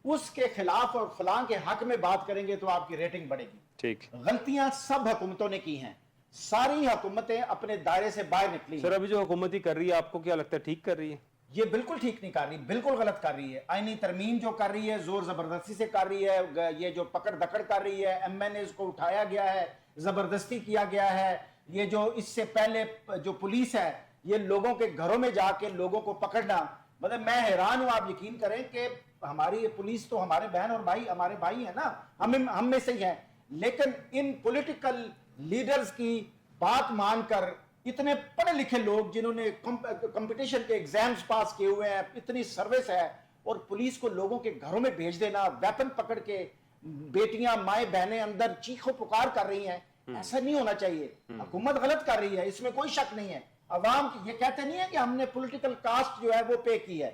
उसके खिलाफ और फलां के हक में बात करेंगे तो आपकी रेटिंग बढ़ेगी। ठीक। गलतियां सब हुकूमतों ने की हैं, सारी हुकूमतें अपने दायरे से बाहर निकली। सर अभी जो हुकूमत ही कर रही है, आपको क्या लगता है ठीक कर रही है? ये बिल्कुल ठीक नहीं कर रही, बिल्कुल गलत कर रही है। आईनी तरमीम जो कर रही है, जोर जबरदस्ती से कर रही है, ये जो पकड़ दकड़ कर रही है, एमएनए को उठाया गया है, जबरदस्ती किया गया है। ये जो इससे पहले जो पुलिस है, ये लोगों के घरों में जाके लोगों को पकड़ना, मतलब मैं हैरान हूं। आप यकीन करें कि हमारी ये पुलिस तो हमारे बहन और भाई, हमारे भाई है ना, हम में से ही हैं, लेकिन इन पॉलिटिकल लीडर्स की बात मानकर इतने पढ़े लिखे लोग जिन्होंने कंपटीशन के एग्जाम्स पास किए हुए हैं, इतनी सर्विस है, और पुलिस को लोगों के घरों में भेज देना, वेपन पकड़ के बेटियां माए बहनें अंदर चीखो पुकार कर रही हैं, ऐसा नहीं होना चाहिए। हुकूमत गलत कर रही है, इसमें कोई शक नहीं है, عوام کی، یہ کہتے نہیں ہے کہ ہم نے پولیٹیکل کاسٹ جو ہے وہ پے کی ہے،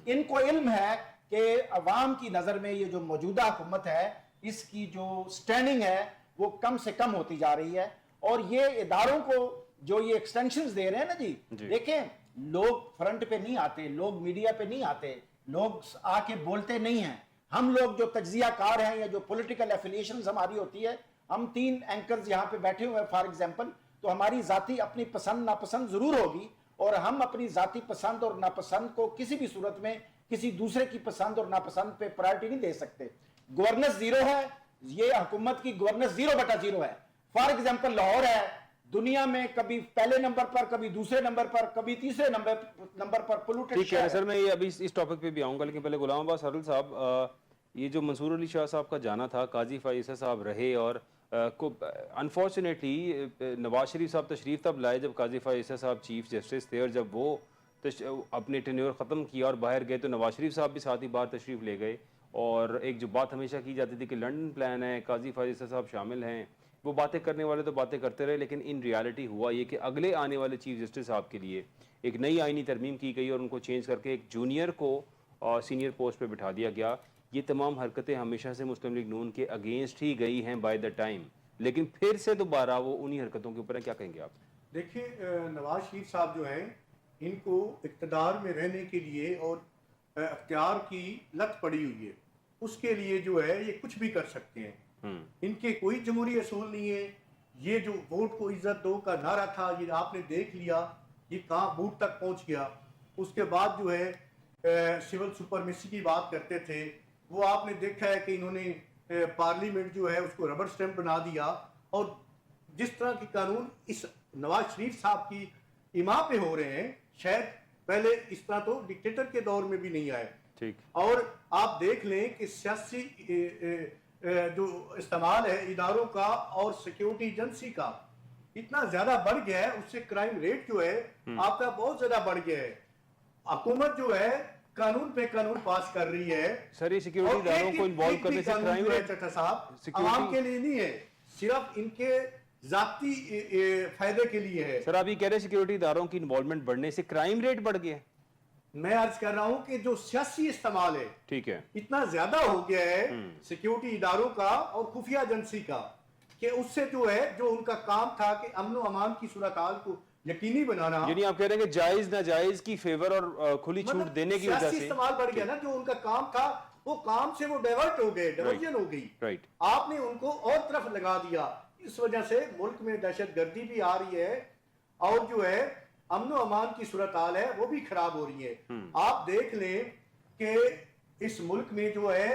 ان کو علم ہے کہ عوام کی نظر میں یہ جو موجودہ حکومت ہے اس کی جو سٹینڈنگ ہے وہ کم سے کم ہوتی جا رہی ہے، اور یہ اداروں کو جو یہ ایکسٹینشنز دے رہے ہیں نا جی دیکھیں، لوگ فرنٹ پہ نہیں آتے، لوگ میڈیا پہ نہیں آتے، لوگ آ کے بولتے نہیں ہیں. ہم لوگ جو تجزیہ کار ہیں یا جو پولیٹیکل ایفیلیشنز ہماری ہوتی ہے، ہم 3 اینکرز یہاں پہ بیٹھے ہوئے ہیں فار ایگزامپل، تو ہماری ذاتی اپنی پسند ناپسند ضرور ہوگی، اور ہم اپنی ذاتی پسند اور ناپسند کو کسی بھی صورت میں کسی دوسرے کی پسند اور ناپسند پہ پرائرٹی نہیں دے سکتے. گورننس زیرو ہے، یہ حکومت کی گورننس 0/0 ہے. فار ایگزامپل لاہور ہے، دنیا میں کبھی پہلے نمبر پر، کبھی دوسرے نمبر پر، کبھی تیسرے نمبر پر پولوٹڈ. ٹھیک ہے سر، میں یہ ابھی اس ٹاپک پہ بھی آؤں گا، لیکن پہلے غلام عباس ہرل صاحب، یہ جو منصور علی شاہ صاحب کا جانا تھا، قاضی فائز صاحب رہے، اور انفارچونیٹلی نواز شریف صاحب تشریف تب لائے جب قاضی فائز صاحب چیف جسٹس تھے، اور جب وہ اپنے ٹینیور ختم کیا اور باہر گئے تو نواز شریف صاحب بھی ساتھ ہی باہر تشریف لے گئے. اور ایک جو بات ہمیشہ کی جاتی تھی کہ لنڈن پلان ہے، قاضی فائز صاحب شامل ہیں، وہ باتیں کرنے والے تو باتیں کرتے رہے، لیکن ان ریالٹی ہوا یہ کہ اگلے آنے والے چیف جسٹس صاحب کے لیے ایک نئی آئینی ترمیم کی گئی اور ان کو چینج کر کے ایک جونیئر کو سینئر پوسٹ پہ بٹھا دیا گیا. یہ تمام حرکتیں ہمیشہ سے مسلم لیگ نون کے اگینسٹ ہی گئی ہیں بائی دا ٹائم، لیکن پھر سے دوبارہ وہ انہی حرکتوں کے اوپر ہیں. کیا کہیں گے آپ؟ دیکھیں نواز شریف صاحب جو ہیں، ان کو اقتدار میں رہنے کے لیے اور اختیار کی لت پڑی ہوئی ہے، اس کے لیے جو ہے یہ کچھ بھی کر سکتے ہیں. ان کے کوئی جمہوری اصول نہیں ہے. یہ جو ووٹ کو عزت دو کا نعرہ تھا، یہ آپ نے دیکھ لیا یہ کہاں بوٹ تک پہنچ گیا. اس کے بعد جو ہے سول سپرمیسی کی بات کرتے تھے، وہ آپ نے دیکھا ہے کہ انہوں نے پارلیمنٹ جو ہے اس کو ربر سٹیمپ بنا دیا. اور جس طرح کے قانون اس نواز شریف صاحب کی ایما پہ ہو رہے ہیں، شاید پہلے اس طرح تو ڈکٹیٹر کے دور میں بھی نہیں آئے. اور آپ دیکھ لیں کہ سیاسی جو استعمال ہے اداروں کا اور سیکیورٹی ایجنسی کا اتنا زیادہ بڑھ گیا ہے، اس سے کرائم ریٹ جو ہے آپ کا بہت زیادہ بڑھ گیا ہے. حکومت جو ہے قانون پہ قانون پاس کر رہی ہے. سر یہ سیکیورٹی اداروں کو انوالو کرنے سے کرائم ریٹ صاحب عوام کے لیے نہیں ہے، صرف ان کے ذاتی فائدے کے لیے ہے. سر آپ یہ کہہ رہے ہیں سیکیورٹی اداروں کی انوالومنٹ بڑھنے سے کرائم ریٹ بڑھ گیا ہے؟ میں عرض کر رہا ہوں کہ جو سیاسی استعمال ہے ٹھیک ہے اتنا زیادہ ہو گیا ہے سیکیورٹی اداروں کا اور خفیہ ایجنسی کا، کہ اس سے جو ہے جو ان کا کام تھا کہ امن و امان کی صورتحال کو یقینی بنانا، یعنی آپ کہہ رہے ہیں کہ جائز ناجائز کی فیور اور کھلی چھوٹ دینے کی وجہ سے سیاسی استعمال بڑھ گیا نا. جو ان کا کام تھا وہ کام سے وہ ڈائیورٹ ہو گئے، ڈائیورژن ہو گئی. آپ نے ان کو اور طرف لگا دیا. اس وجہ سے ملک میں دہشت گردی بھی آ رہی ہے اور جو ہے امن و امان کی صورتحال ہے وہ بھی خراب ہو رہی ہے. آپ دیکھ لیں کہ اس ملک میں جو ہے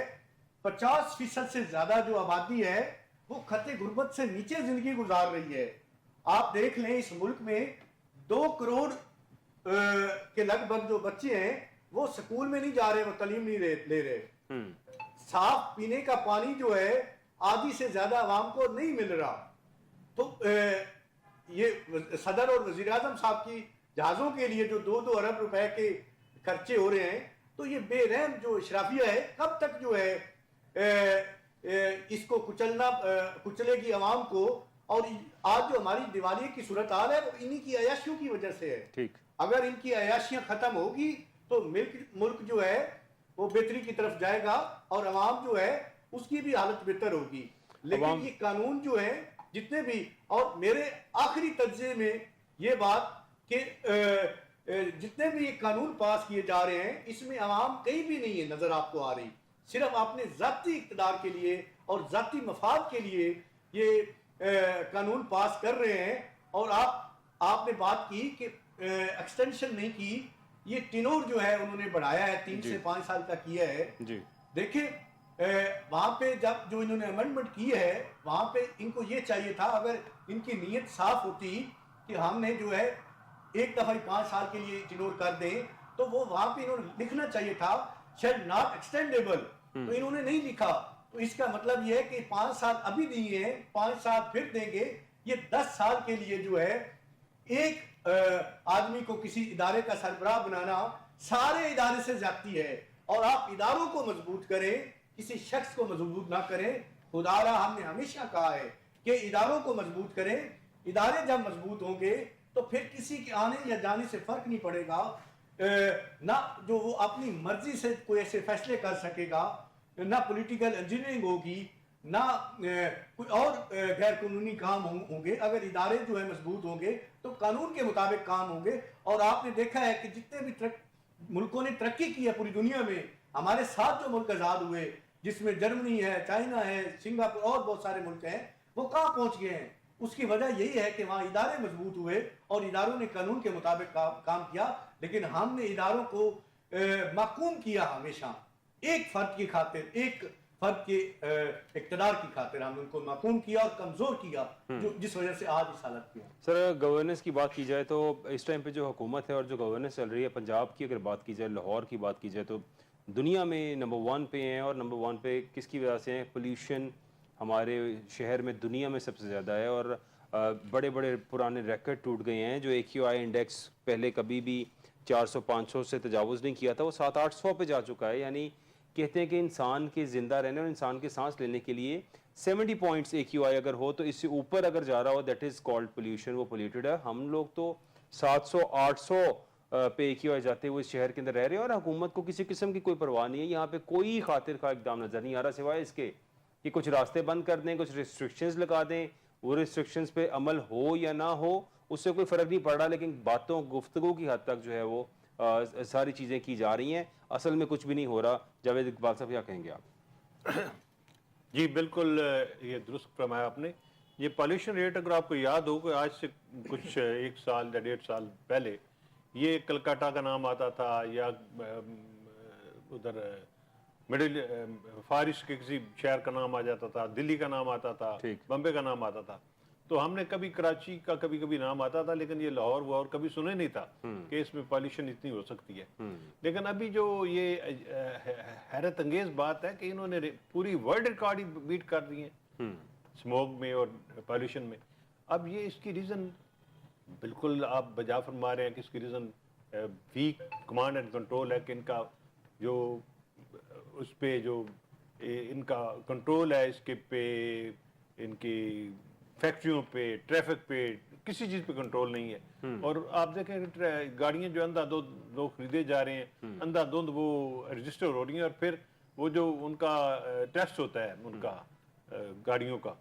50% سے زیادہ جو آبادی ہے وہ خط غربت سے نیچے زندگی گزار رہی ہے. آپ دیکھ لیں اس ملک میں 2 کروڑ کے لگ بھگ جو بچے ہیں وہ سکول میں نہیں جا رہے، وہ تعلیم نہیں لے رہے. صاف پینے کا پانی جو ہے آدھی سے زیادہ عوام کو نہیں مل رہا. تو یہ صدر اور وزیر اعظم صاحب کی جہازوں کے لیے جو 2 ارب روپے کے خرچے ہو رہے ہیں، تو یہ بے رحم جو اشرافیہ ہے کب تک جو ہے اس کو کچلے گی عوام کو. اور آج جو ہماری دیوالی کی صورتحال ہے وہ انہی کی عیاشیوں کی وجہ سے ہے. اگر ان کی عیاشیاں ختم ہوگی تو ملک جو ہے وہ بہتری کی طرف جائے گا اور عوام جو ہے اس کی بھی حالت بہتر ہوگی. لیکن یہ قانون جو ہے جتنے بھی، اور میرے آخری تجزیے میں یہ بات کہ جتنے بھی یہ قانون پاس کیے جا رہے ہیں اس میں عوام کہیں بھی نہیں ہے نظر آپ کو آ رہی. صرف اپنے ذاتی اقتدار کے لیے اور ذاتی مفاد کے لیے یہ قانون پاس کر رہے ہیں. اور آپ نے بات کی کہ ایکسٹینشن نہیں کی، یہ ٹینور جو ہے انہوں نے بڑھایا ہے 3 سے 5 سال کا کیا ہے. دیکھیں وہاں پہ جب جو انہوں نے امینڈمنٹ کی ہے وہاں پہ ان کو یہ چاہیے تھا، اگر ان کی نیت صاف ہوتی کہ ہم نے جو ہے ایک دفعہ 5 سال کے لیے ٹینور کر دیں، تو وہ وہاں پہ انہوں نے لکھنا چاہیے تھا شاید ناٹ ایکسٹینڈیبل. تو انہوں نے نہیں لکھا. تو اس کا مطلب یہ ہے کہ 5 سال ابھی دیے ہیں، 5 سال پھر دیں گے. یہ 10 سال کے لیے جو ہے ایک آدمی کو کسی ادارے کا سربراہ بنانا سارے ادارے سے زیادتی ہے. اور آپ اداروں کو مضبوط کریں، کسی شخص کو مضبوط نہ کریں. خدا را ہم نے ہمیشہ کہا ہے کہ اداروں کو مضبوط کریں. ادارے جب مضبوط ہوں گے تو پھر کسی کے آنے یا جانے سے فرق نہیں پڑے گا، نہ جو وہ اپنی مرضی سے کوئی ایسے فیصلے کر سکے گا، نہ پولیٹیکل انجینئرنگ ہوگی، نہ کوئی اور غیر قانونی کام ہوں گے۔ اگر ادارے جو ہے مضبوط ہوں گے تو قانون کے مطابق کام ہوں گے۔ اور آپ نے دیکھا ہے کہ جتنے بھی ملکوں نے ترقی کی ہے پوری دنیا میں، ہمارے ساتھ جو ملک آزاد ہوئے جس میں جرمنی ہے، چائنا ہے، سنگاپور اور بہت سارے ملک ہیں، وہ کہاں پہنچ گئے ہیں؟ اس کی وجہ یہی ہے کہ وہاں ادارے مضبوط ہوئے اور اداروں نے قانون کے مطابق کام کیا۔ لیکن ہم نے اداروں کو محکوم کیا ہمیشہ ایک فرد کی خاطر، ایک فرد کے اقتدار کی خاطر ہم ان کو محکوم کیا اور کمزور کیا، جس وجہ سے آج اس حالت کی ہے۔ سر گورننس کی بات کی جائے تو اس ٹائم پہ جو حکومت ہے اور جو گورننس چل رہی ہے پنجاب کی اگر بات کی جائے، لاہور کی بات کی جائے تو دنیا میں نمبر 1 پہ ہیں، اور نمبر 1 پہ کس کی وجہ سے ہیں؟ پولیوشن ہمارے شہر میں دنیا میں سب سے زیادہ ہے، اور بڑے بڑے پرانے ریکارڈ ٹوٹ گئے ہیں۔ جو AQI انڈیکس پہلے کبھی بھی 400-500 سے تجاوز نہیں کیا تھا، وہ 700-800 پہ جا چکا ہے۔ یعنی کہتے ہیں کہ انسان کے زندہ رہنے اور انسان کے سانس لینے کے لیے 70 پوائنٹس AQI اگر ہو تو اس سے اوپر اگر جا رہا ہو دیٹ از کالڈ پولیوشن، وہ پولیوٹیڈ ہے۔ ہم لوگ تو 700-800 پہ AQI جاتے ہوئے اس شہر کے اندر رہ رہے ہیں، اور حکومت کو کسی قسم کی کوئی پرواہ نہیں ہے۔ یہاں پہ کوئی خاطر خواہ اقدام نظر نہیں آ رہا سوائے اس کے کہ کچھ راستے بند کر دیں، کچھ ریسٹرکشنز لگا دیں۔ وہ ریسٹرکشنز پہ عمل ہو یا نہ ہو اس سے کوئی فرق نہیں پڑ رہا، لیکن باتوں گفتگو کی حد تک جو ہے وہ ساری چیزیں کی جا رہی ہیں، اصل میں کچھ بھی نہیں ہو رہا۔ جاوید اقبال صاحب کیا کہیں گے آپ؟ جی بالکل یہ درست فرمایا آپ نے۔ یہ پالیوشن ریٹ اگر آپ کو یاد ہو کہ آج سے کچھ 1 سال یا 1.5 سال پہلے یہ کلکتہ کا نام آتا تھا، یا ادھر مڈل فار ایسٹ کے کسی شہر کا نام آ جاتا تھا، دلی کا نام آتا تھا، بمبے کا نام آتا تھا، تو ہم نے کبھی کراچی کا کبھی کبھی نام آتا تھا، لیکن یہ لاہور اور کبھی سنے نہیں تھا کہ اس میں پالیوشن اتنی ہو سکتی ہے۔ لیکن ابھی جو یہ حیرت انگیز بات ہے کہ انہوں نے پوری ورلڈ ریکارڈ ہی بیٹ کر دی ہیں اسموگ میں اور پالیوشن میں۔ اب یہ اس کی ریزن بالکل آپ بجا فرما رہے ہیں کہ اس کی reason weak command and control ہے، کہ ان کا جو اس پہ جو ان کا کنٹرول ہے، اس کے پہ ان کی فیکٹریوں پہ، ٹریفک پہ، کسی چیز پہ کنٹرول نہیں ہے۔ اور آپ دیکھیں کہ گاڑیاں جو اندھا دھند لوگ خریدے جا رہے ہیں، اندھا دھند وہ رجسٹر ہو رہی ہیں، اور پھر وہ جو ان کا ٹیسٹ ہوتا ہے ان کا گاڑیوں کا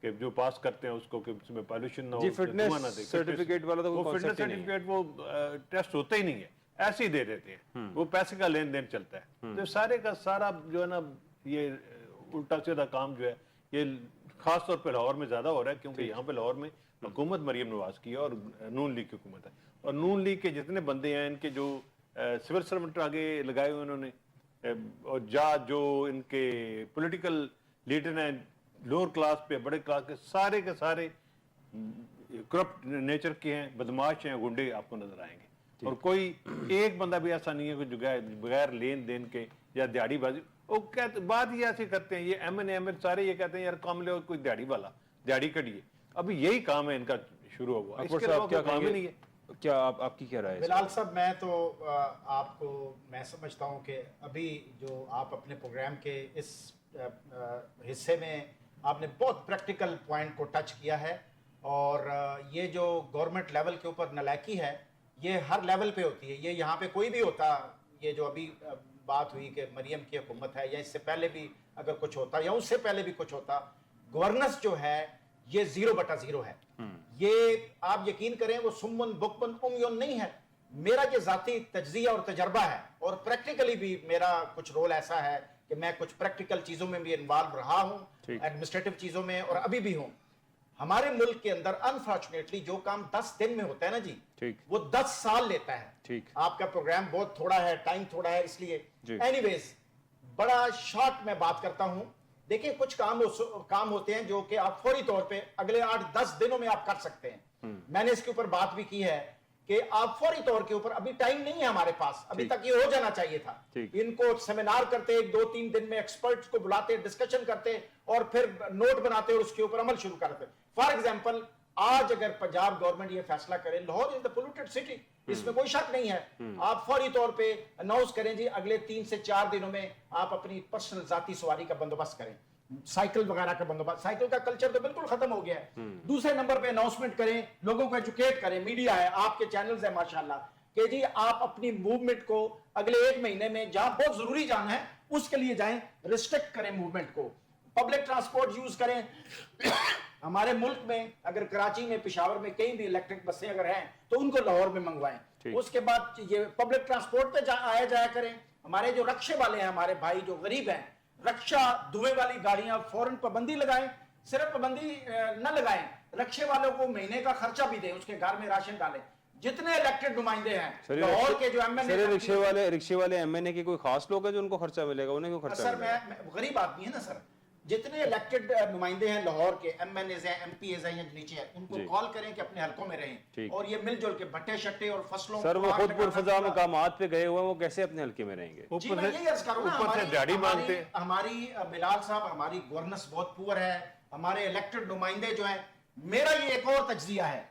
کہ جو پاس کرتے ہیں اس کو کہ اس میں پالوشن نہ ہو، فٹنس سرٹیفکیٹ والا تو وہ فٹنس سرٹیفکیٹ وہ ٹیسٹ ہوتا ہی نہیں ہے، ایسے ہی دے دیتے ہیں، وہ پیسے کا لین دین چلتا ہے۔ تو سارے کا سارا جو ہے نا یہ الٹا سیدھا کام جو ہے یہ خاص طور پہ لاہور میں زیادہ ہو رہا ہے، کیونکہ یہاں پہ لاہور میں حکومت مریم نواز کی ہے اور نون لیگ کی حکومت ہے، اور نون لیگ کے جتنے بندے ہیں ان کے جو سول سرونٹ آگے لگائے ہوئے انہوں نے، اور جو ان کے پولیٹیکل لیڈر ہیں لوور کلاس پہ بڑے کلاس کے سارے کرپٹ نیچر کے ہیں، بدماش ہیں، گنڈے آپ کو نظر آئیں گے۔ اور کوئی ایک بندہ بھی ایسا نہیں ہے کہ بغیر لین دین کے یا دیہڑی بازی، وہ بات یہ ایسے کرتے ہیں، یہ ایم سارے یہ کہتے ہیں یار کام لے کوئی دیہڑی والا دیہڑی کٹیے، ابھی یہی کام ہے ان کا شروع ہوا، اس کے علاوہ کوئی کام ہی نہیں ہے۔ کیا آپ کی کیا رائے ہے؟ بلال صاحب میں تو آپ کو میں سمجھتا ہوں کہ ابھی جو آپ اپنے پروگرام کے اس حصے میں آپ نے بہت پریکٹیکل پوائنٹ کو ٹچ کیا ہے، اور یہ جو گورنمنٹ لیول کے اوپر نالائکی ہے یہ ہر لیول پہ ہوتی ہے۔ یہ یہاں پہ کوئی بھی ہوتا، یہ جو ابھی بات ہوئی کہ مریم کی حکومت ہے، یا اس سے پہلے بھی اگر کچھ ہوتا یا اس سے پہلے بھی کچھ ہوتا، گورننس جو ہے یہ 0/0 ہے۔ یہ آپ یقین کریں وہ سمن بکمن امیون نہیں ہے۔ میرا یہ ذاتی تجزیہ اور تجربہ ہے، اور پریکٹیکلی بھی میرا کچھ رول ایسا ہے کہ میں کچھ پریکٹیکل چیزوں میں بھی انوالو رہا ہوں، ایڈمنسٹریٹو چیزوں میں، اور ابھی بھی ہوں۔ ہمارے ملک کے اندر انفارچونیٹلی جو کام 10 دن میں ہوتا ہے نا جی، وہ 10 سال لیتا ہے۔ آپ کا پروگرام بہت تھوڑا ہے، ٹائم تھوڑا ہے، اس لیے اینی ویز بڑا شارٹ میں بات کرتا ہوں۔ دیکھیں کچھ کام ہوتے ہیں جو کہ آپ فوری طور پہ اگلے 8-10 دنوں میں آپ کر سکتے ہیں۔ میں نے اس کے اوپر بات بھی کی ہے کہ آپ فوری طور کے اوپر، ابھی ٹائم نہیں ہے ہمارے پاس، ابھی تک یہ ہو جانا چاہیے تھا، ان کو سیمینار کرتے 2-3 دن میں، ایکسپرٹس کو بلاتے، ڈسکشن کرتے، اور پھر نوٹ بناتے اور اس کے اوپر عمل شروع کرتے۔ فار ایگزامپل آج اگر پنجاب گورنمنٹ یہ فیصلہ کرے، لاہور از دا پولوٹیڈ سٹی، اس میں کوئی شک نہیں ہے، آپ فوری طور پہ اناؤنس کریں جی اگلے 3 سے 4 دنوں میں آپ اپنی پرسنل ذاتی سواری کا بندوبست کریں۔ साइकिल वगैरह का बंदोबस्त, साइकिल का कल्चर तो बिल्कुल खत्म हो गया है। दूसरे नंबर पे अनाउंसमेंट करें, लोगों को एजुकेट करें, मीडिया है, आपके चैनल्स है माशाल्लाह, कि जी आप अपनी मूवमेंट को अगले 1 महीने में जहां बहुत जरूरी जाना है उसके लिए जाएं, रिस्ट्रिक्ट करें मूवमेंट को, पब्लिक ट्रांसपोर्ट यूज करें। हमारे मुल्क में अगर कराची में, पेशावर में कहीं भी इलेक्ट्रिक बसें अगर हैं तो उनको लाहौर में मंगवाएं। उसके बाद ये पब्लिक ट्रांसपोर्ट पे आया जाया करें। हमारे जो रक्शे वाले हैं, हमारे भाई जो गरीब हैं, रक्षा धुएं वाली गाड़ियां फौरन पाबंदी लगाएं। सिर्फ पाबंदी न लगाएं, रक्शे वालों को महीने का खर्चा भी दें, उसके घर में राशन डालें। जितने इलेक्टेड नुमाइंदे हैं लाहौर के जो एमएनए, रिक्शे वाले एमएनए के कोई खास लोग हैं जो उनको खर्चा मिलेगा, उन्हें क्यों खर्चा सर मैं गरीब आदमी है ना सर, जितने इलेक्टेड नुमाइंदे हैं लाहौर के, एमएनएज हैं, एमपीएज हैं, या नीचे हैं, उनको कॉल करें कि अपने हलकों में रहें और ये मिलजुल के भट्टे शट्टे और फसलों। सर वो खुद पुरफजा मकामात पे गए हुए हैं, वो कैसे अपने हलके में रहेंगे? जी मैं यही अर्ज करूं ना, हमारी बिलाल साहब, हमारी गवर्नेंस बहुत पुअर है, हमारे इलेक्टेड नुमाइंदे जो हैं। मेरा ये एक और तज्जिया है,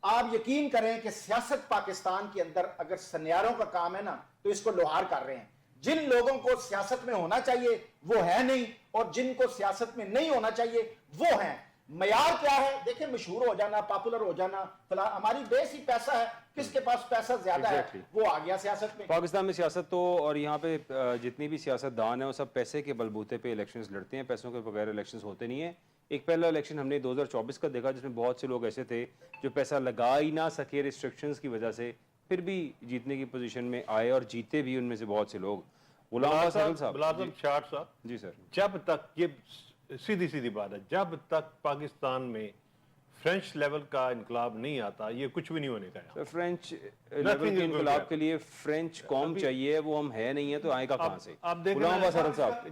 आप यकीन करें कि सियासत पाकिस्तान के अंदर अगर सन्यारों का काम है ना, तो इसको लोहार कर रहे हैं। जिन लोगों को सियासत में होना चाहिए वो है नहीं, और जिनको सियासत में नहीं होना चाहिए वो हैं। मयार क्या है? देखिए, मशहूर हो जाना, पॉपुलर हो जाना, हमारी बेस ही पैसा है। किसके पास पैसा ज्यादा है वो आ गया सियासत में। पाकिस्तान में सियासत तो, और यहाँ पे जितनी भी सियासतदान है वो सब पैसे के बलबूते पे इलेक्शंस लड़ते हैं, पैसों के बगैर इलेक्शंस होते नहीं है। एक पहला इलेक्शन हमने 2024 का देखा जिसमें बहुत से लोग ऐसे थे जो पैसा लगा ही ना सके रिस्ट्रिक्शंस की वजह से, फिर भी जीतने की पोजीशन में आए और जीते भी उनमें से बहुत से लोग। बिलाल साहब जी सर, जब तक ये सीधी सीधी बात है, जब तक पाकिस्तान में फ्रेंच लेवल का इनकलाब नहीं आता ये कुछ भी नहीं होने का। तो फ्रेंच लेवल के इनकलाब के लिए फ्रेंच कौम चाहिए, वो हम है नहीं है तो आएगा कहाँ से? आप देख रहे हैं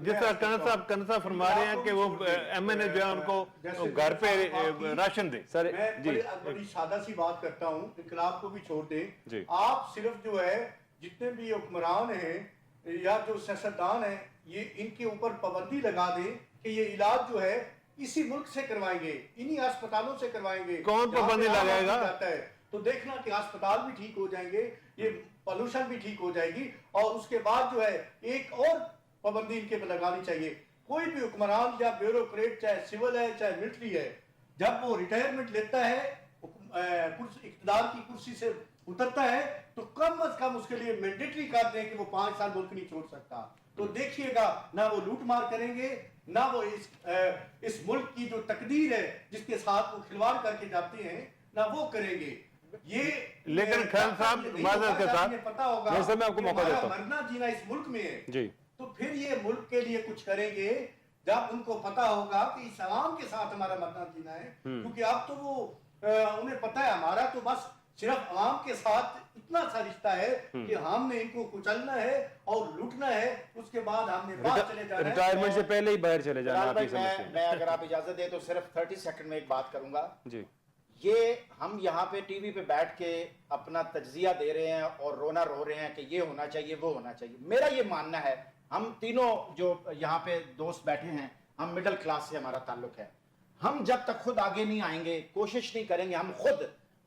जिस तरह कनन साहब फरमा रहे हैं कि वो एमएनए जो है उनको घर पे राशन दे। सर जी बड़ी सादा सी बात करता हूँ, इनकलाब को भी छोड़ दें, आप सिर्फ जो है जितने भी हुक्मरान हैं या जो सियासतदान हैं, ये इनके ऊपर पाबंदी लगा दें कि ये इलाज जो है इसी मुल्क से करवाएंगे, इन्हीं अस्पतालों से करवाएंगे। कौन पाबंदी लगाएगा? तो देखना कि अस्पताल भी ठीक हो जाएंगे, ये पॉल्यूशन भी ठीक हो जाएगी, और उसके बाद जो है एक और पाबंदी इनके पे लगानी चाहिए। कोई भी हुक्मरान या ब्यूरोक्रेट, चाहे सिविल है चाहे मिलिट्री है, जब वो रिटायरमेंट लेता है, इक़्तिदार की कुर्सी से उतरता है, तो कम अज कम उसके लिए मैंडेटरी कर दें कि वो 5 साल मुल्क नहीं छोड़ सकता। तो देखिएगा, ना वो लूट मार करेंगे, ना वो इस मुल्क की जो तकदीर है जिसके साथ वो खिलवाड़ करके जाते हैं, ना वो करेंगे। ये लेकिन खान साहब माजरत के साथ पता होगा मैं आपको मौका देता हूं, मरना जीना इस मुल्क में है जी, तो फिर ये मुल्क के लिए कुछ करेंगे जब उनको पता होगा कि इस आवाम के साथ हमारा मरना जीना है। क्योंकि अब तो वो उन्हें पता है हमारा तो बस सिर्फ आवाम के साथ इतना सा रिश्ता है कि हमने इनको कुचलना है और लूटना है, उसके बाद हमने बाहर चले जाना है, रिटायरमेंट से पहले ही बाहर चले जाना। मैं अगर आप इजाजत दे तो सिर्फ 30 सेकंड में एक बात करूंगा जी। ये हम यहाँ पे टीवी पे बैठ के अपना तज्जिया दे रहे हैं और रोना रो रहे हैं कि ये होना चाहिए वो होना चाहिए। मेरा ये मानना है, हम तीनों जो यहाँ पे दोस्त बैठे हैं, हम मिडिल क्लास से हमारा ताल्लुक है। हम जब तक खुद आगे नहीं आएंगे, कोशिश नहीं करेंगे, हम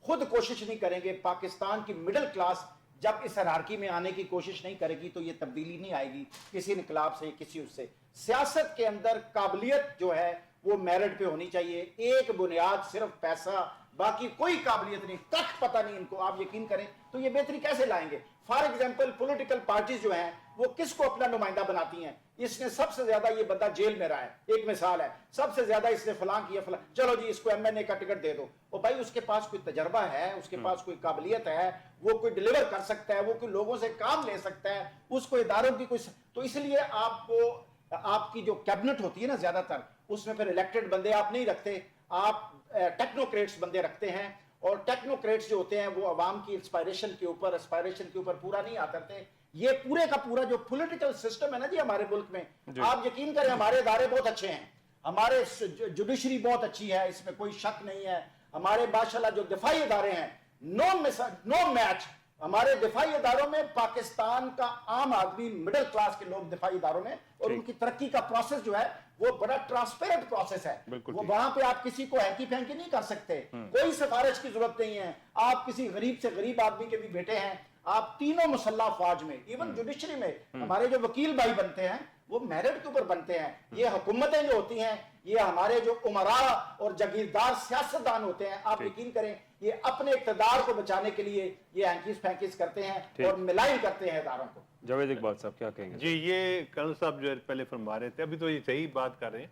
खुद कोशिश नहीं करेंगे, पाकिस्तान की मिडिल क्लास जब इस हायरार्की में आने की कोशिश नहीं करेगी तो ये तब्दीली नहीं आएगी किसी इनकलाब से, किसी उससे। सियासत के अंदर काबिलियत जो है वो मेरिट पे होनी चाहिए, एक बुनियाद सिर्फ पैसा, बाकी कोई काबिलियत नहीं, कख पता नहीं इनको। आप यकीन करें तो ये बेहतरी कैसे लाएंगे? फॉर एग्जाम्पल पॉलिटिकल पार्टीज जो हैं वो किसको अपना नुमाइंदा बनाती हैं? इसने सबसे ज्यादा, ये बंदा जेल में रहा है, एक मिसाल है, सबसे ज्यादा इसने फलां किया फलां, चलो जी इसको एमएनए का टिकट दे दो। और भाई उसके पास कोई तजर्बा है, उसके पास कोई काबिलियत है, वो कोई डिलीवर कर सकता है, वो कोई लोगों से काम ले सकता है, उसको इदारों की कोई, तो इसलिए आपको आपकी जो कैबिनेट होती है ना, ज्यादातर उसमें फिर इलेक्टेड बंदे आप नहीं रखते, आप टेक्नोक्रेट्स बंदे रखते हैं। और टेक्नोक्रेट्स जो होते हैं वो अवाम की एस्पायरेशन के ऊपर पूरा नहीं आते। ये पूरे का पूरा जो पॉलिटिकल सिस्टम है ना जी हमारे मुल्क में, आप यकीन करें हमारे इदारे बहुत अच्छे हैं, हमारे जुडिशरी बहुत अच्छी है, इसमें कोई शक नहीं है। हमारे माशाल्लाह जो दिफाई इदारे हैं, नो मैच हमारे दिफाई इदारों में। पाकिस्तान का आम आदमी, मिडिल क्लास के लोग दिफाई इदारों में, और उनकी तरक्की का प्रोसेस जो है वो बड़ा ट्रांसपेरेंट प्रोसेस है। वो वहां पे आप किसी को हैंकी फैंकी नहीं कर सकते, कोई सिफारिश की जरूरत नहीं है। आप किसी गरीब से गरीब आदमी के भी बेटे हैं, आप तीनों मुसल्लह फौज में, इवन जुडिशरी में हमारे जो वकील भाई बनते हैं وہ میرٹ کے اوپر بنتے ہیں. یہ حکومتیں جو ہوتی ہیں, یہ ہمارے جو عمراء اور جگیردار سیاستدان ہوتے ہیں, آپ یقین کریں یہ اپنے اقتدار کو بچانے کے لیے یہ اینکیز پھینکیز کرتے ہیں اور ملائم کرتے ہیں اداروں کو. جاوید اقبال صاحب کیا کہیں گے؟ جی یہ کرنل صاحب جو پہلے فرما رہے تھے, ابھی تو یہ صحیح بات کر رہے ہیں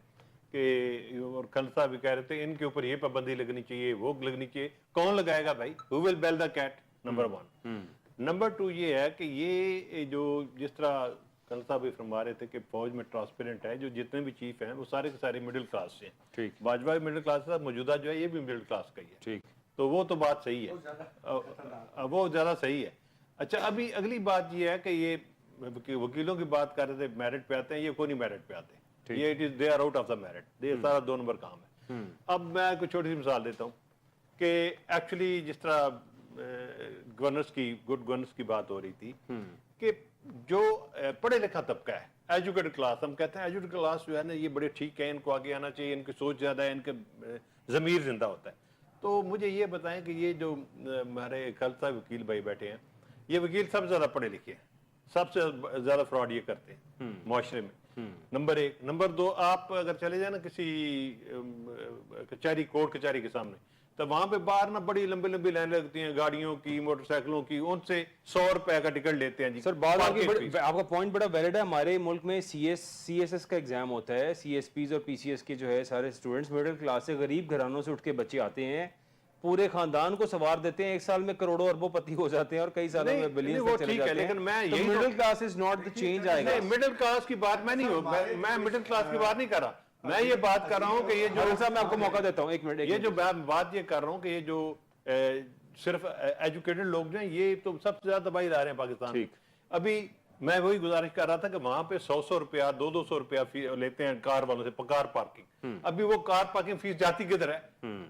کہ, اور کرنل صاحب بھی کہہ رہے تھے ان کے اوپر یہ پابندی لگنی چاہیے, وہ لگنی چاہیے. کون لگائے گا بھائی؟ who will bell the cat؟ Number 1. Number 2 یہ ہے کہ یہ جو جس طرح کرنل صاحب بھی فرما رہے تھے کہ فوج میں ٹرانسپیرنٹ ہے, جو جتنے بھی چیف ہیں وہ سارے کے سارے مڈل کلاس سے ہیں. ٹھیک. باجوہ بھی مڈل کلاس کا, موجودہ جو ہے یہ بھی مڈل کلاس کا ہی ہے. ٹھیک. تو وہ تو بات صحیح ہے, وہ زیادہ صحیح ہے. اچھا ابھی اگلی بات یہ ہے کہ یہ وکیلوں کی بات کر رہے تھے میرٹ پہ آتے ہیں, یہ کوئی نہیں میرٹ پہ آتے, یہ it is they are out of the merit, یہ سارا 2 نمبر کام ہے. اب میں کوئی چھوٹی سی مثال دیتا ہوں کہ ایکچولی جس طرح گورنرز کی, گڈ گورنرز کی بات ہو رہی تھی کہ جو پڑھے لکھا طبقہ ہے, ایجوکیٹڈ کلاس, ہم کہتے ہیں ایجوکیٹڈ کلاس جو ہے نا یہ بڑے ٹھیک ہے, ان کو آگے آنا چاہیے, ان کی سوچ زیادہ ہے, ان کے ضمیر زندہ ہوتا ہے. تو مجھے یہ بتائیں کہ یہ جو ہمارے کرنل صاحب وکیل بھائی بیٹھے ہیں, یہ وکیل سب سے زیادہ پڑھے لکھے ہیں, سب سے زیادہ فراڈ یہ کرتے ہیں معاشرے میں. نمبر 1. نمبر 2, آپ اگر چلے جائیں نا کسی کچہری, کورٹ کچہری کے سامنے, تو وہاں پہ باہر نا بڑی لمبی لمبی لائن لگتی ہیں گاڑیوں کی, موٹر سائیکلوں کی, ان سے 100 روپے کا ٹکٹ لیتے ہیں. جی سر بات آپ کا پوائنٹ بڑا ویلڈ ہے. ہمارے ملک میں سی ایس ایس کا ایگزام ہوتا ہے, سی ایس پیز اور پی سی ایس کے جو ہے سارے اسٹوڈنٹس مڈل کلاس سے غریب گھرانوں سے اٹھ کے بچے آتے ہیں, پورے خاندان کو سوار دیتے ہیں, 1 سال میں کروڑوں اربوں پتی ہو جاتے ہیں اور کئی سالوں میں بلینز تک چلے جاتے ہیں. لیکن میں تو middle class is not the change آئے گا. مڈل کلاس کی بات میں نہیں ہوں, میں مڈل کلاس کی بات نہیں کر رہا, میں یہ بات کر رہا ہوں کہ یہ جو صاحب میں آپ کو موقع دیتا ہوں 1 منٹ, یہ جو بات یہ کر رہا ہوں کہ یہ جو صرف ایجوکیٹڈ لوگ جو ہیں یہ تو سب سے زیادہ تباہی لا رہے ہیں پاکستان میں. ابھی میں وہی گزارش کر رہا تھا کہ وہاں پہ 100 روپیہ 200 روپیہ لیتے ہیں کار والوں سے, کار پارکنگ. ابھی وہ کار پارکنگ فیس جاتی کدھر ہے؟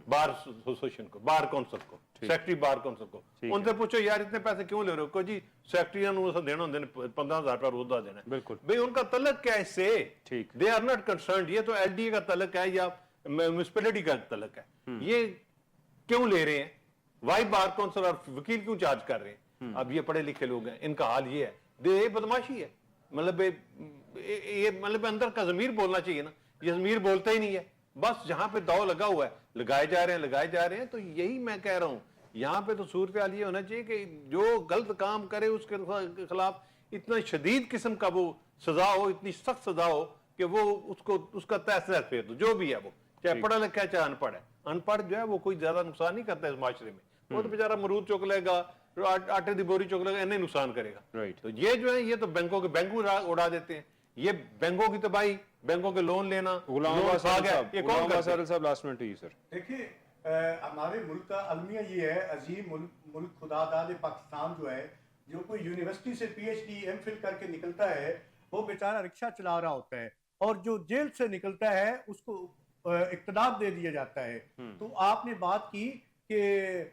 بار ایسوسیشن کو, بار کونسل کو, سیکٹری بار کونسل کو. ان سے پوچھو یار اتنے پیسے کیوں لے رہے ہو؟ کوئی جی سیکٹری دینا ہوتے ہیں 15,000 روپیہ روزہ دینا ہے. بالکل بھائی ان کا تعلق کیا ہے اس سے؟ ٹھیک. They are not concerned. یہ تو ایل ڈی اے کا تعلق ہے یا میونسپلٹی کا تعلق ہے, یہ کیوں لے رہے ہیں؟ وائی بار کونسل اور وکیل کیوں چارج کر رہے ہیں؟ اب یہ پڑھے لکھے لوگ ہیں, ان کا حال یہ ہے, یہ بدماشی ہے. مطلب یہ مطلب اندر کا ضمیر بولنا چاہیے نا, یہ ضمیر بولتا ہی نہیں ہے. بس جہاں پہ داؤ لگا ہوا ہے لگائے جا رہے ہیں. تو یہی میں کہہ رہا ہوں, یہاں پہ تو صورتحال یہ ہونا چاہیے کہ جو غلط کام کرے اس کے خلاف اتنا شدید قسم کا وہ سزا ہو, اتنی سخت سزا ہو کہ وہ اس کا تحس نحس پھیر دو, جو بھی ہے وہ, چاہے پڑھا لکھا ہے چاہے ان پڑھ ہے. ان پڑھ جو ہے وہ کوئی زیادہ نقصان نہیں کرتا ہے اس معاشرے میں, وہ تو بیچارہ مرود چک لے گا, آٹے دی بوری چک لے گا, انہیں نقصان کرے گا. تو یہ جو ہے یہ تو بینکوں اڑا دیتے ہیں, یہ بینکوں کی تباہی, بینکوں کے لون لینا. دیکھیے ہمارے ملک کا المیہ یہ ہے, عظیم ملک خدا داد پاکستان جو ہے, جو کوئی یونیورسٹی سے P H D M Phil کر کے نکلتا ہے وہ بیچارہ رکشہ چلا رہا ہوتا ہے, اور جو جیل سے نکلتا ہے اس کو اقتدار دے دیا جاتا ہے. تو آپ نے بات کی کہ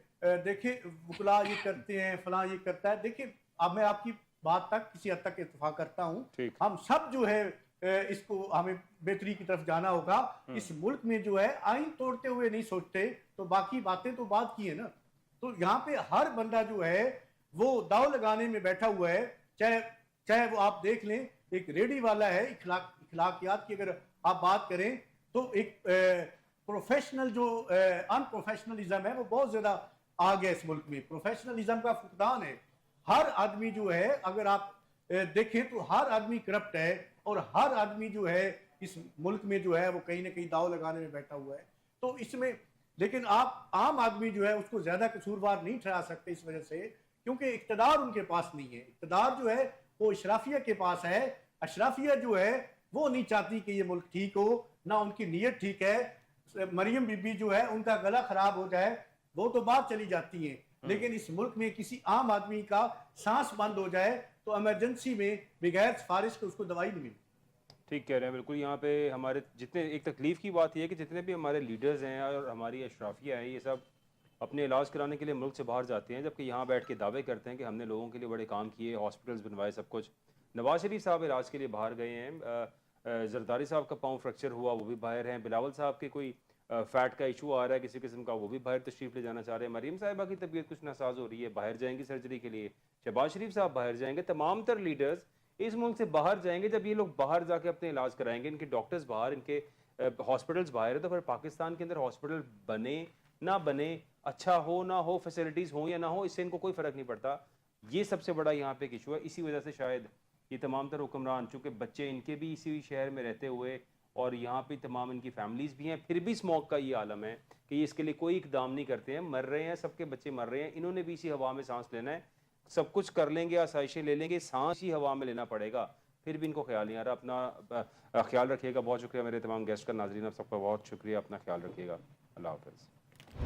دیکھیں وکلا یہ کرتے ہیں, فلاں یہ کرتا ہے. دیکھیں اب میں آپ کی بات تک کسی حد تک اتفاق کرتا ہوں, ہم سب جو ہے اس کو ہمیں بہتری کی طرف جانا ہوگا. اس ملک میں جو ہے آئین توڑتے ہوئے نہیں سوچتے, تو باقی باتیں تو بات کی ہے نا. تو یہاں پہ ہر بندہ جو ہے وہ داؤ لگانے میں بیٹھا ہوا ہے, چاہے وہ آپ دیکھ لیں ایک ریڈی والا ہے, اخلاقیات کی اگر آپ بات کریں تو ایک پروفیشنل جو ان پروفیشنلزم ہے وہ بہت زیادہ آ گیا اس ملک میں. پروفیشنلزم کا فقدان ہے. ہر آدمی جو ہے اگر آپ دیکھیں تو ہر آدمی کرپٹ ہے, اور ہر آدمی جو ہے اس ملک میں جو ہے وہ کہیں نہ کہیں داؤ لگانے میں بیٹھا ہوا ہے. تو اس میں لیکن آپ عام آدمی جو ہے اس کو زیادہ قصوروار نہیں ٹھہرا سکتے اس وجہ سے کیونکہ اقتدار ان کے پاس نہیں ہے. اقتدار جو ہے وہ اشرافیہ کے پاس ہے. اشرافیہ جو ہے وہ نہیں چاہتی کہ یہ ملک ٹھیک ہو, نہ ان کی نیت ٹھیک ہے. مریم بی بی جو ہے ان کا گلا خراب ہو جائے وہ تو بات چلی جاتی ہیں, لیکن اس ملک میں کسی عام آدمی کا سانس بند ہو جائے تو ایمرجنسی میں بغیر سفارش کے اس کو دوائی نہیں ملتی. ٹھیک کہہ رہے ہیں بالکل. یہاں پہ ہمارے جتنے ایک تکلیف کی بات یہ ہے کہ جتنے بھی ہمارے لیڈرز ہیں اور ہماری اشرافیہ ہیں یہ سب اپنے علاج کرانے کے لیے ملک سے باہر جاتے ہیں, جبکہ یہاں بیٹھ کے دعوے کرتے ہیں کہ ہم نے لوگوں کے لیے بڑے کام کیے, ہاسپٹلز بنوائے, سب کچھ. نواز شریف صاحب علاج کے لیے باہر گئے ہیں, زرداری صاحب کا پاؤں فریکچر ہوا وہ بھی باہر ہیں, بلاول صاحب کے کوئی فیٹ کا ایشو آ رہا ہے کسی قسم کا وہ بھی باہر تشریف لے جانا چاہ رہے ہیں, مریم صاحبہ کی طبیعت کچھ ناساز ہو رہی ہے باہر جائیں گی سرجری کے لیے, شہباز شریف صاحب باہر جائیں گے. تمام تر لیڈرز اس ملک سے باہر جائیں گے. جب یہ لوگ باہر جا کے اپنے علاج کرائیں گے, ان کے ڈاکٹرز باہر, ان کے ہاسپٹلز باہر ہے, تو پھر پاکستان کے اندر ہاسپٹل بنے نہ بنے, اچھا ہو نہ ہو, فیسلٹیز ہوں یا نہ ہو, اس سے ان کو کوئی فرق نہیں پڑتا. یہ سب سے بڑا یہاں پہ ایک ایشو ہے. اسی وجہ سے شاید یہ تمام تر حکمران, چونکہ بچے ان کے بھی اسی شہر میں رہتے ہوئے اور یہاں پہ تمام ان کی فیملیز بھی ہیں, پھر بھی اسموک کا یہ عالم ہے کہ یہ اس کے لیے کوئی اقدام نہیں کرتے ہیں. مر رہے ہیں, سب کے بچے مر رہے ہیں, انہوں نے بھی اسی ہوا میں سانس لینا ہے. سب کچھ کر لیں گے, آسائشیں لے لیں گے, سانس ہی ہوا میں لینا پڑے گا, پھر بھی ان کو خیال نہیں آ رہا. اپنا خیال رکھیے گا. بہت شکریہ میرے تمام گیسٹ کا. ناظرین آپ سب کا بہت شکریہ, اپنا خیال رکھیے گا. اللہ حافظ.